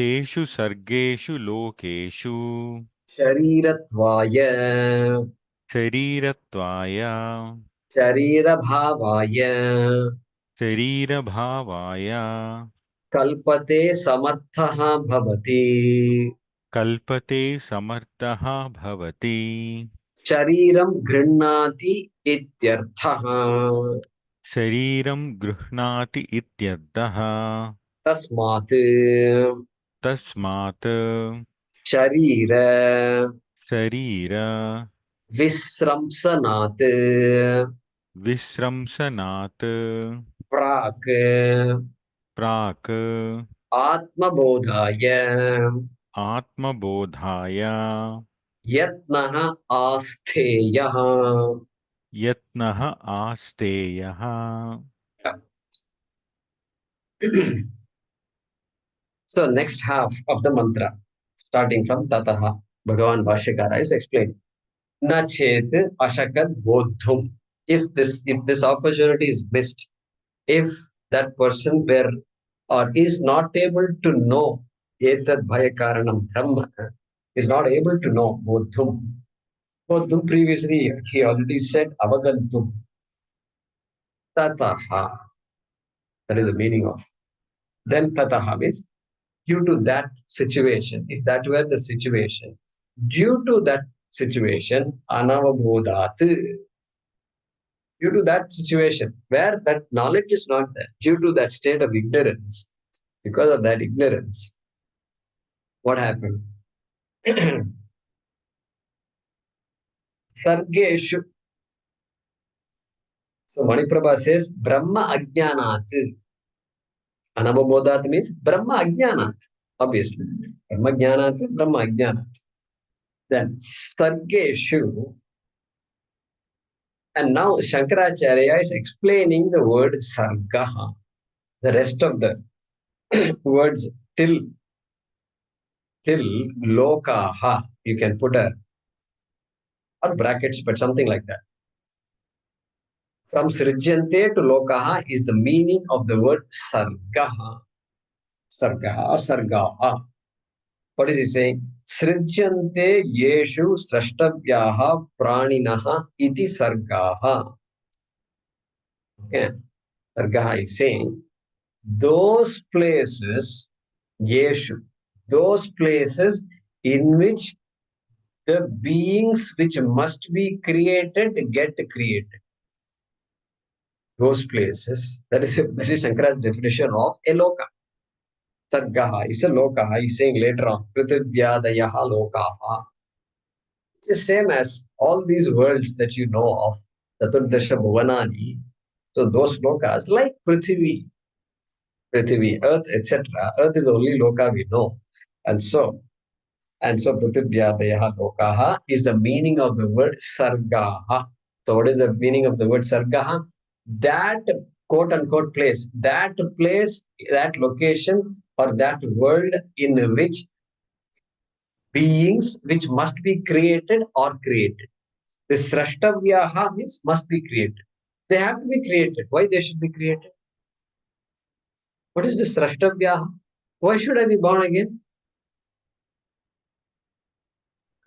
तेषु सर्गेषु लोकेषु शरीरत्वाय शरीरत्वाय शरीरभावाय शरीरभावाय कल्पते समर्थः भवति कल्पते समर्थः भवति शरीरं गृह्णाति इत्यर्थः शरीरं गृह्णाति इत्यर्थः तस्मात् तस्मात् शरीर शरीर विस्रंसनात् विस्रंसनात् प्राक् प्राक् आत्मबोधाय आत्मबोधाय यत्नः आस्थेयः. यत्नः आस्तेयः. So next half of the mantra, starting from Tataha, Bhagavan Bhashyakara is explaining. Na chet ashakat bodhum. If this opportunity is missed, if that person were or is not able to know etad bhayakaranam brahma, is not able to know bodhum. Bodhum previously he already said avagantum. Tataha. That is the meaning of. Then tataha means due to that situation, if that were the situation, due to that situation, anavabodhat, due to that situation where that knowledge is not there, due to that state of ignorance, because of that ignorance, what happened? Sargeshu. So Maniprabha says, Brahma Ajnanat. Anavabodhat means Brahma Ajnanat, obviously. Brahma Jnanat, Brahma Ajnanat. Then Sargeshu. And now Shankaracharya is explaining the word sargaha. The rest of the words till lokaha, you can put a or brackets, but something like that. From srijyante to lokaha is the meaning of the word sargaha. Sargaha or sargaha. What is he saying? Srijyante yeshu srashtavyaha praninaha iti sargaha. Okay. Sargaha is saying those places, yeshu, those places in which the beings which must be created get created. Those places, that is Shankara's definition of a loka. Sargaha is a loka. He's saying later on, Prithvivyadayaha lokaha. It's the same as all these worlds that you know of, Taturdasha Bhuvanani. So those lokas, like Prithvi, Earth, etc. Earth is the only loka we know. And so Prithvyadayaha lokaha is the meaning of the word sargaha. So what is the meaning of the word sargaha? That quote unquote place, that location, or that world in which beings which must be created are created. The srashtavyaha means must be created. They have to be created. Why they should be created? What is the srashtavyaha? Why should I be born again?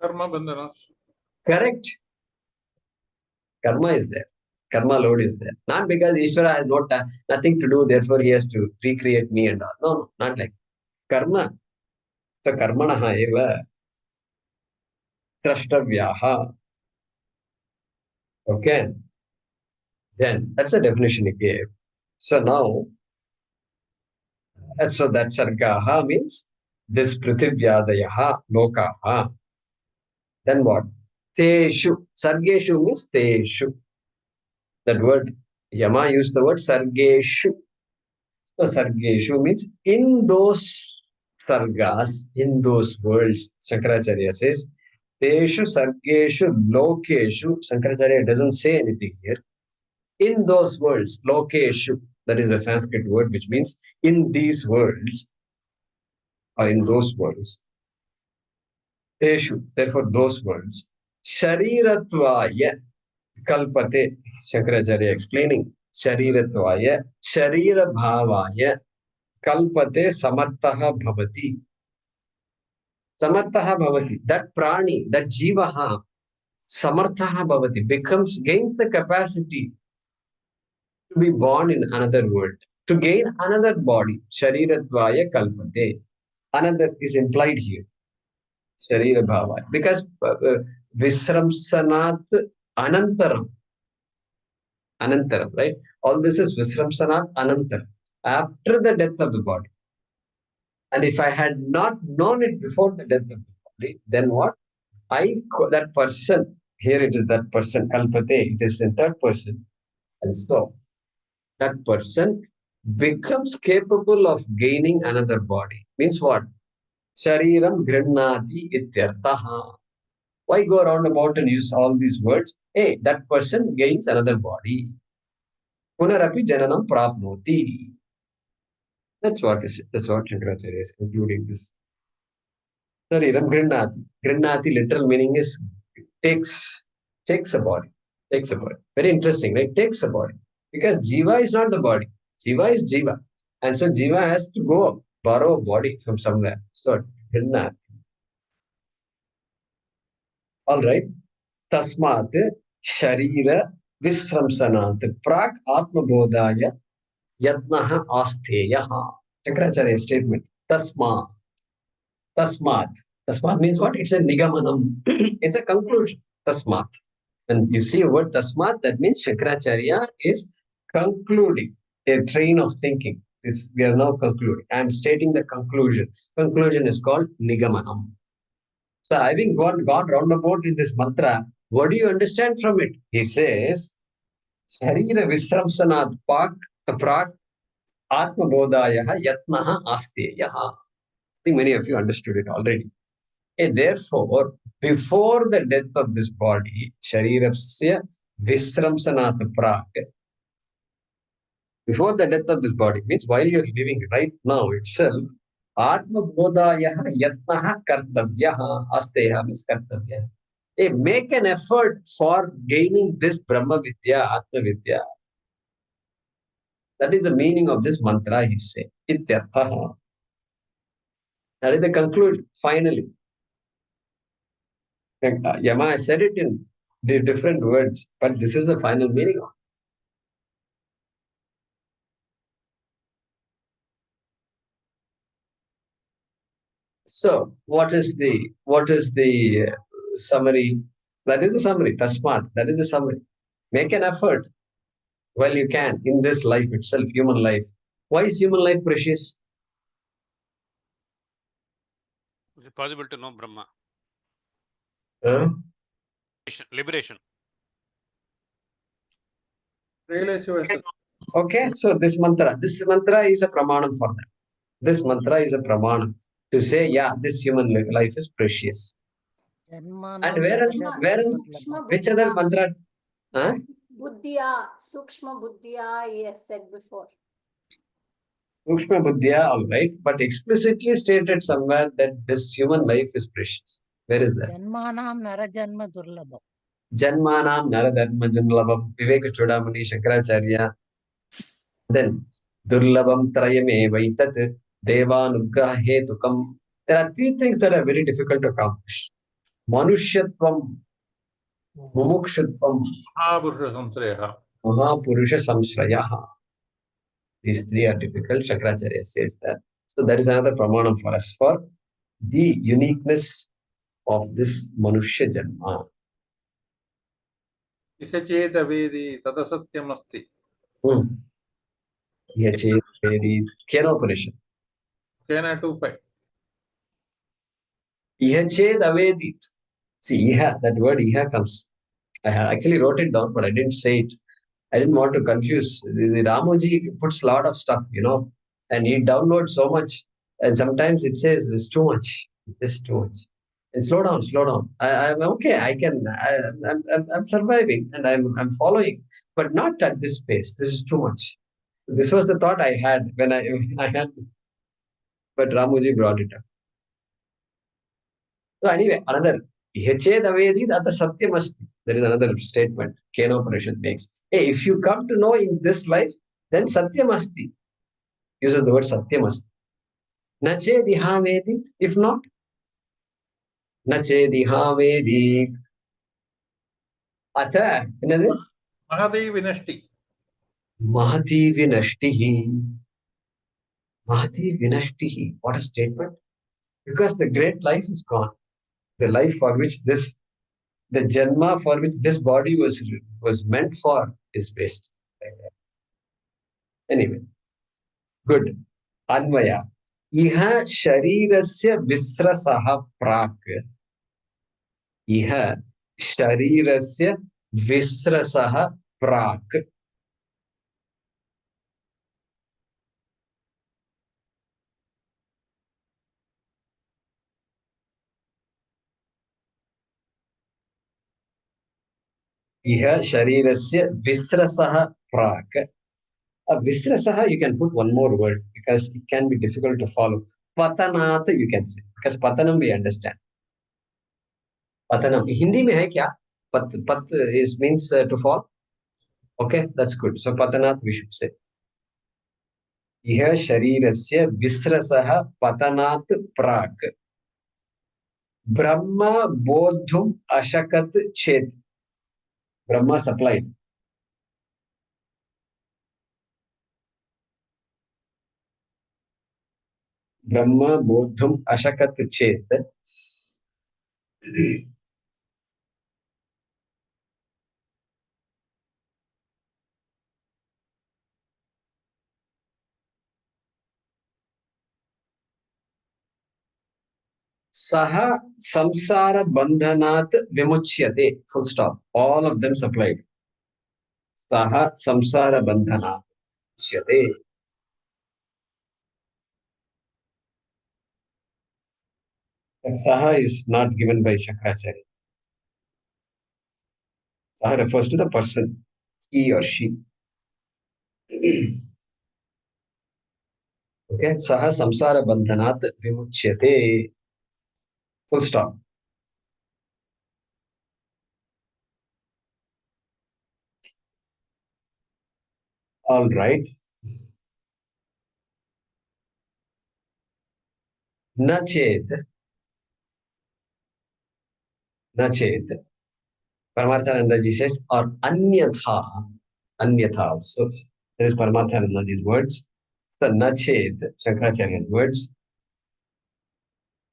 Karma bandhanas. Correct. Karma is there. Karma load is there. Not because Ishvara has nothing to do, therefore he has to recreate me and all. No, not like karma. So karmanaha eva srashtavyaha. Okay. Then that's the definition he gave. So now, so that sargaha means this prithivyaadayaha lokaha. Then what? Teshu. Sargeshu means teshu. That word, Yama used the word sargeshu. So sargeshu means in those sargas, in those worlds, Shankaracharya says, teshu sargeshu lokeshu. Shankaracharya doesn't say anything here. In those worlds, lokeshu, That is a Sanskrit word which means in these worlds or in those worlds. Teshu, therefore those words. Sharirattvaya kalpate. Shankaracharya explaining. Sharirattvaya, Sharira bhavaya kalpate samartaha bhavati. Samartaha bhavati. That prani, that jivaha, samartaha bhavati, gains the capacity to be born in another world, to gain another body. Sharirattvaya kalpate. Another is implied here. Sharira bhava. Because Visramsanat Anantaram. Anantaram, right? All this is Visramsanat Anantaram. After the death of the body. And if I had not known it before the death of the body, then what? That person, here it is that person, Kalpate, it is in third person. And so that person becomes capable of gaining another body. Means what? Shariram Grinnati Ityartaha. Why go around about and use all these words? Hey, that person gains another body. Punarapi jananam prapnoti. That's what Shankaracharya is concluding this. Shariram Grinnati. Grinnati literal meaning is takes a body. Takes a body. Very interesting, right? Takes a body. Because Jiva is not the body. Jiva is Jiva. And so Jiva has to go borrow a body from somewhere. So Grinnati. All right. Tasmat Sharira Visramsanat Prak Atmabodhaya Yatnaha Asteyaha. Shankaracharya statement. Tasmat. Tasmat means what? It's a nigamanam. It's a conclusion. Tasmat. And you see a word tasmat, that means Shankaracharya is concluding a train of thinking. We are now concluding. I am stating the conclusion. Conclusion is called nigamanam. So having gone roundabout in this mantra, what do you understand from it? He says, Sharira Visramsanat Prak Atma Bodhayaha Yatnaha Asteyaha. I think many of you understood it already. And therefore, before the death of this body, Sharirasya Visramsanat Prak, before the death of this body, means while you're living right now itself, Atma Bodhayaha Yatnaha Kartavyaha Asteyaha means Kartavyaha. Make an effort for gaining this Brahma Vidya, Atma Vidya. That is the meaning of this mantra, he said. Ityarthaha. That is the conclusion, finally. Yama said it in the different words, but this is the final meaning of it. So, what is the summary? That is the summary. Tasmat. That is the summary. Make an effort while you can in this life itself, human life. Why is human life precious? Is it possible to know Brahma? Liberation. Realize yourself. Okay, so this mantra is a pramanam for that. This mantra is a pramanam to say, yeah, this human life is precious. And where else? Which other mantra? Huh? Buddhiya, Sukshma Buddhiya, he has said before. Sukshma Buddhiya, all right, but explicitly stated somewhere that this human life is precious. Where is that? Janmanam Narajanma Durlabham. Janmanam Naradharma Janlabham, Viveka Chudamani, Shankaracharya. Then, Durlabham Trayame Vaitat, Devanugraha Hetukam. There are three things that are very difficult to accomplish. Manushyatvam, Mumukshutvam, Mahapurusha Samshrayaha. These three are difficult. Shankaracharya says that. So that is another pramanam for us for the uniqueness of this Manushya Janma. Ikacheta Vedi Tadasatyam Asti. Ikacheta Vedi Kathopanishad. Kena 2.5. Ihached avedit. See, Iha, that word Iha comes. I actually wrote it down, but I didn't say it. I didn't want to confuse. The Ramoji puts a lot of stuff, and he downloads so much. And sometimes it says it's too much. It's too much. And slow down. I'm okay. I'm surviving and I'm following, but not at this pace. This is too much. This was the thought I had when I had, but Ramuji brought it up. So anyway, another Heched Avedi Ata Satyam Asti. There is another statement Kathopanishad makes. Hey, if you come to know in this life, then Satyam Asti. Uses the word Satyam Asti. Nache Diha Vedi. If not, Nache Diha Vedi. Atha, another Mahadi Vinashti. Mahati Vinashtihi. Mahati Vinashtihi. What a statement. Because the great life is gone. The life for which the Janma for which this body was meant for is waste. Anyway, good. Anvaya. Iha sharirasya visrasaha prak. Iha sharirasya visrasaha prak. Iha sharirasya visrasaha prak. Visrasaha, you can put one more word because it can be difficult to follow. Patanat, you can say. Because patanam we understand. Patanam. Hindi mein hai kya? Pat is means to fall. Okay, that's good. So patanat we should say. Iha sharirasya visrasaha patanat prak. Brahma bodhum ashakat chet. Brahma supplied. Brahma bodhum ashakat chet. Saha samsara bandhanat vimuchyate. Full stop. All of them supplied. Saha samsara bandhanat vimuchyate. But Saha is not given by Shankaracharya. Saha refers to the person, he or she. Okay, Saha samsara bandhanat vimuchyate. Full stop. All right. Nachet. Paramarthanandaji says, or anyatha also. There is Paramarthanandaji's words. So nachet, Shankaracharya's words.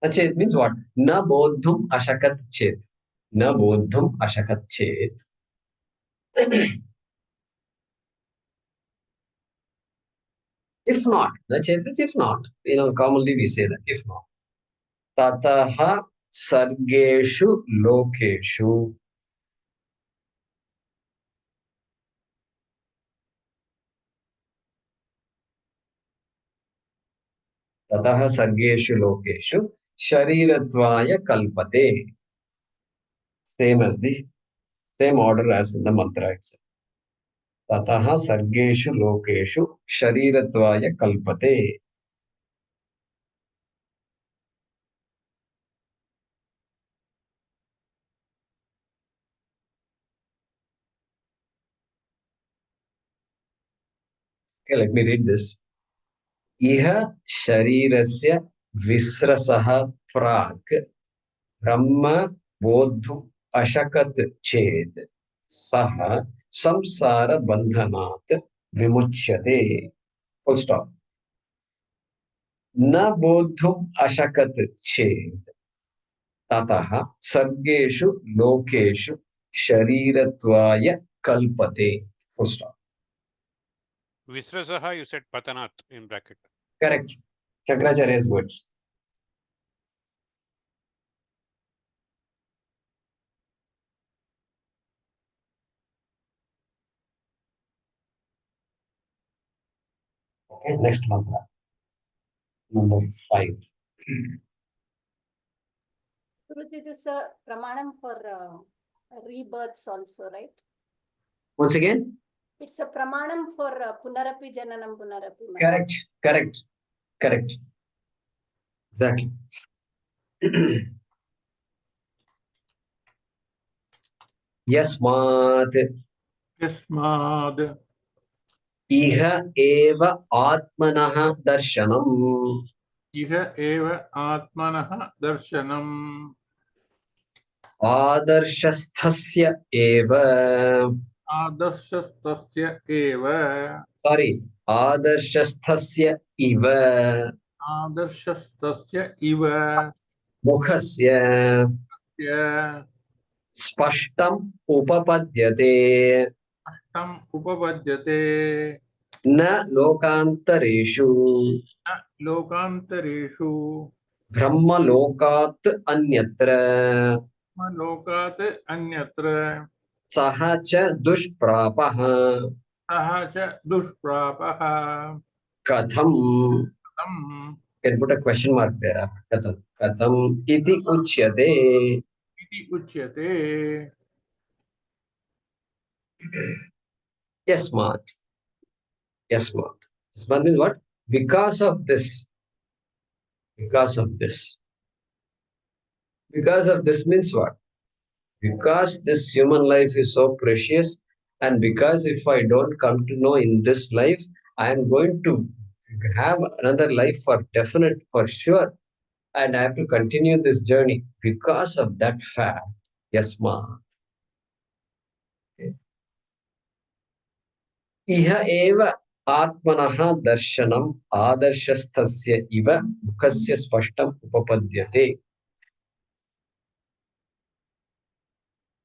Nachet means what? Na bodhum ashakat chet. Na bodhum ashakat chet. If not, nachet means if not. Commonly we say that, if not. Tataha sargeshu lokeshu. Tataha sargeshu lokeshu sharirattvaya kalpate. Same order as in the mantra itself. Tataha sargeshu lokeshu sharirattvaya kalpate. Okay, let me read this. Iha sharirasya visrasaha prak brahma bodhu ashakat ched saha samsara bandhanat vimuchyate. Full stop. Na bodhum ashakat ched tataha sargeshu lokeshu sharirattvaya kalpate. Full stop. Visrasaha, you said patanat in bracket. Correct. Shankaracharya's words. Okay, next mantra. Number 5. Guruji, this is a pramanam for rebirths also, right? Once again, It's a pramanam for punarapi jananam punarapi. Correct. Exactly. Yasmat Yasmad iha eva atmanaha darshanam. iha eva atmanaha darshanam. Adarshasthasya eva. Adarshastasya eva. Sorry. Adarshasthasya iva. Adarshastasya iva. Mukhasya Yeah. spashtam upapadyate. Tam upavajyate. Na lokantareshu. Lokantareshu. Brahma lokat anyatra. Lokat anyatra. Saha cha dushprapaha. Saha cha dushprapaha. Katham. Tam Can put a question mark there. Katham iti uchyate. iti uchyate. Yasmat. Yasmat means what? Because of this. Because of this means what? Because this human life is so precious, and because if I don't come to know in this life, I am going to have another life for definite, for sure, and I have to continue this journey. Because of that fact, Yasma. Iha eva atmanaha darshanam adarshasthasya iva mukhasya spashtam upapadyate.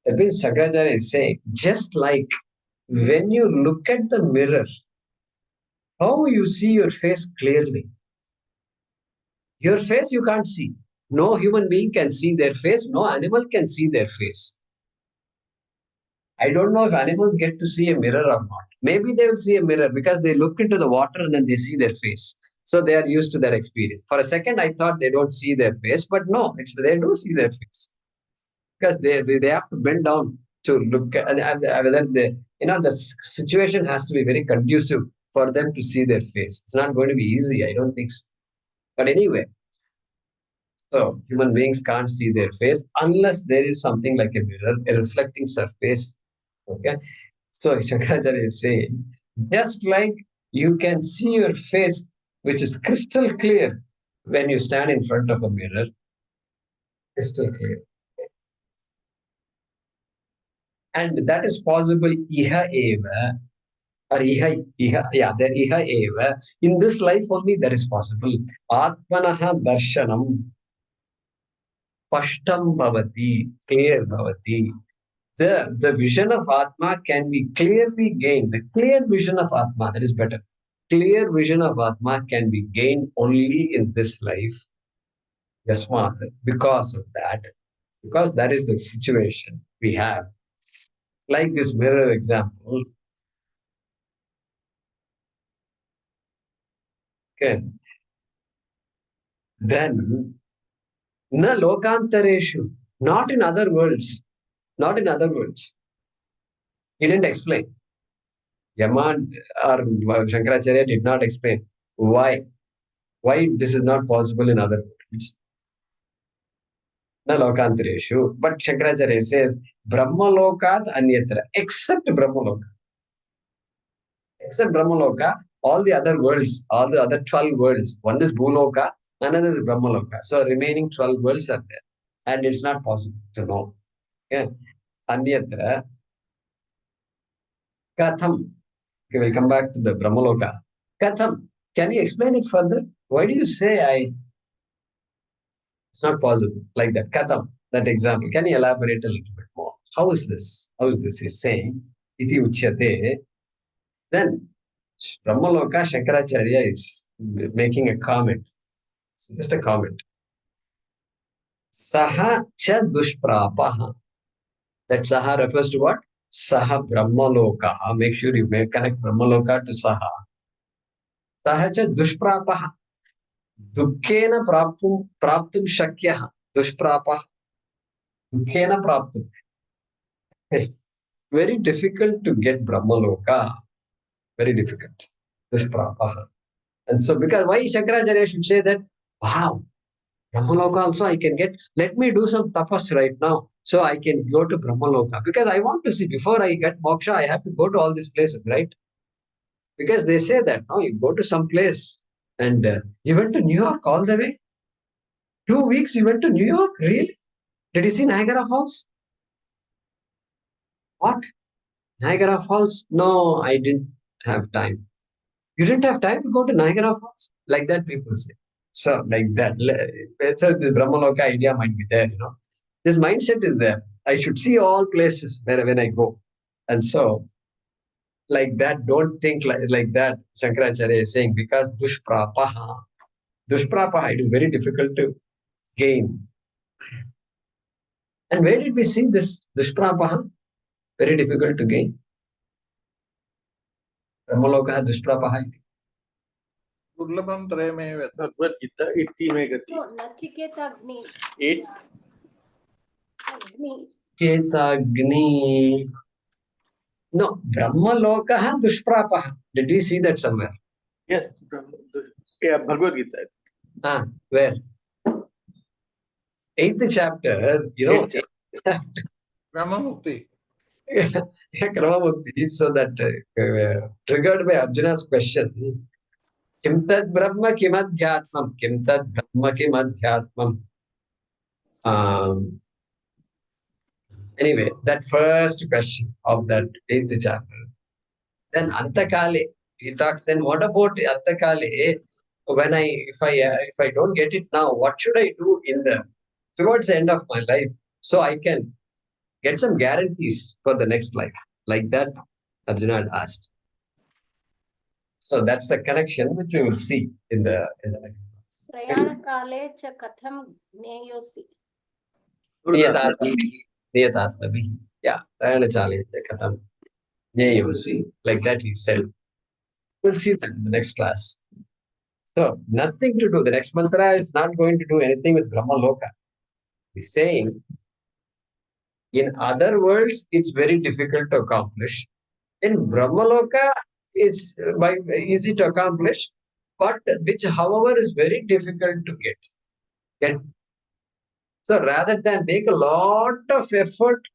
That means Shankaracharya is saying, just like when you look at the mirror, how you see your face clearly. Your face you can't see. No human being can see their face. No animal can see their face. I don't know if animals get to see a mirror or not. Maybe they will see a mirror because they look into the water and then they see their face. So they are used to that experience. For a second, I thought they don't see their face, but no, they do see their face. Because they have to bend down to look at, and then the situation has to be very conducive for them to see their face. It's not going to be easy. I don't think so. But anyway, so human beings can't see their face unless there is something like a mirror, a reflecting surface. Okay. So Shankaracharya is saying, just like you can see your face, which is crystal clear when you stand in front of a mirror, crystal clear. And that is possible iha eva, or iha, there iha eva. In this life only that is possible. Atmanaha darshanam pashtam bhavati, clear bhavati. The vision of Atma can be clearly gained. The clear vision of Atma, that is better. Clear vision of Atma can be gained only in this life. Yasmat, because of that, because that is the situation we have. Like this mirror example. Okay. Then, na lokantareshu, not in other worlds. Not in other worlds. He didn't explain. Yaman or Shankaracharya did not explain why this is not possible in other worlds. Na lokantareshu. But Shankaracharya says, Brahmalokat anyatra, except Brahmaloka. Except Brahmaloka, all the other worlds, all the other 12 worlds, one is Bhuloka, another is Brahmaloka. So remaining 12 worlds are there. And it's not possible to know. Okay. Anyatra, Katham. Okay, we'll come back to the Brahmaloka. Katham, can you explain it further? Why do you say it's not possible like that? Katham, that example. Can you elaborate a little bit more? How is this? How is this? He's saying, Iti Uchyate. Then Brahmaloka Shankaracharya is making a comment. So just a comment. Saha cha dushprapaha. That Saha refers to what? Saha Brahmaloka. Make sure you connect Brahmaloka to Saha. Saha cha dushprapaha. Dukkena praptum shakyah. Dushprapaha. Dukkena praptum. Very difficult to get Brahmaloka. very difficult. Dushprapaha. And so, because why Shankaracharya should say that, wow, Brahmaloka also I can get, let me do some tapas right now so I can go to Brahmaloka. Because I want to see, before I get moksha, I have to go to all these places, right? Because they say that, no, you go to some place and you went to New York all the way. 2 weeks you went to New York, really? Did you see Niagara Falls? What? Niagara Falls? No, I didn't have time. You didn't have time to go to Niagara Falls? Like that people say. So like that. So this Brahmaloka idea might be there, This mindset is there. I should see all places when I go. And so like that, don't think like that, Shankaracharya is saying, because dushprapaha, it is very difficult to gain. And where did we see this dushprapaha? Very difficult to gain. Brahmaloka dushprapaha. दुर्लभम त्रयमेव Bhagavad Gita 80 में गति No, Nachiketa Agni. 8 Agni. Ketagni. No, Brahmaloka dushprapaha. Did we see that somewhere? yes yeah Bhagavad Gita Where? 8th chapter, Brahma Mukti. Kramamukti. So that triggered by Arjuna's question. Kim tad Brahma kim adhyatmam? Kim tad Brahma kim adhyatmam? Anyway, that first question of that 8th chapter. Then Antakale, he talks. Then what about Antakale? When if I don't get it now, what should I do towards the end of my life, so I can get some guarantees for the next life? Like that, Arjuna had asked. So that's the connection which we will see in the next. Prayanakale cha katham jnayosi. Niyatatmabihi. Yeah, Prayanachale cha katham jnayosi. Like that he said. We'll see that in the next class. So nothing to do. The next mantra is not going to do anything with Brahmaloka. He's saying, in other worlds, it's very difficult to accomplish. In Brahmaloka, it's easy to accomplish, but which, however, is very difficult to get. So rather than make a lot of effort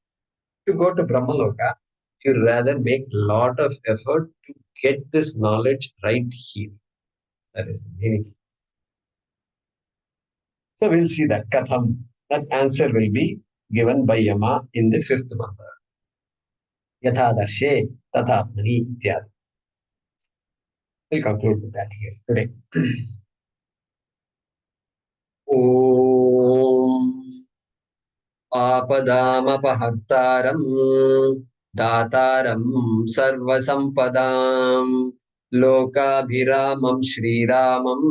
to go to Brahmaloka, you rather make a lot of effort to get this knowledge right here. That is the meaning. So we'll see that Katham. That answer will be given by Yama in the 5th mantra. Yatha darshe tathatmani ityadi. We'll conclude with that here today. Om Apadamapahartaram Dataram Sarvasampadam Lokabhiramam Shriramam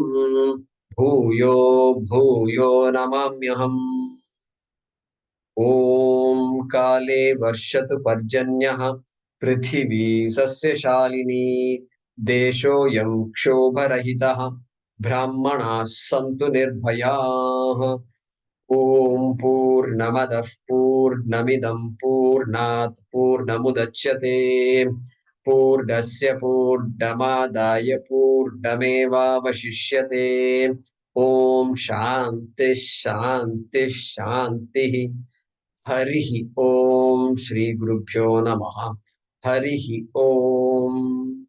Bhuyo Bhuyo Namamyaham. Om Kale Varshatu Parjanyah Prithvi Sasyashalini Desho Yam Kshobarahitah Brahmanas Santu Nirbhayah. Om Purnamadah Purnamidam Purnat Purnamudachyate Purnasya Purnamadaya Purnameva Vashishyate. Om Shanti Shanti Shanti. Harihi Om Shri Gurubhyo Namaha. Harihi Om.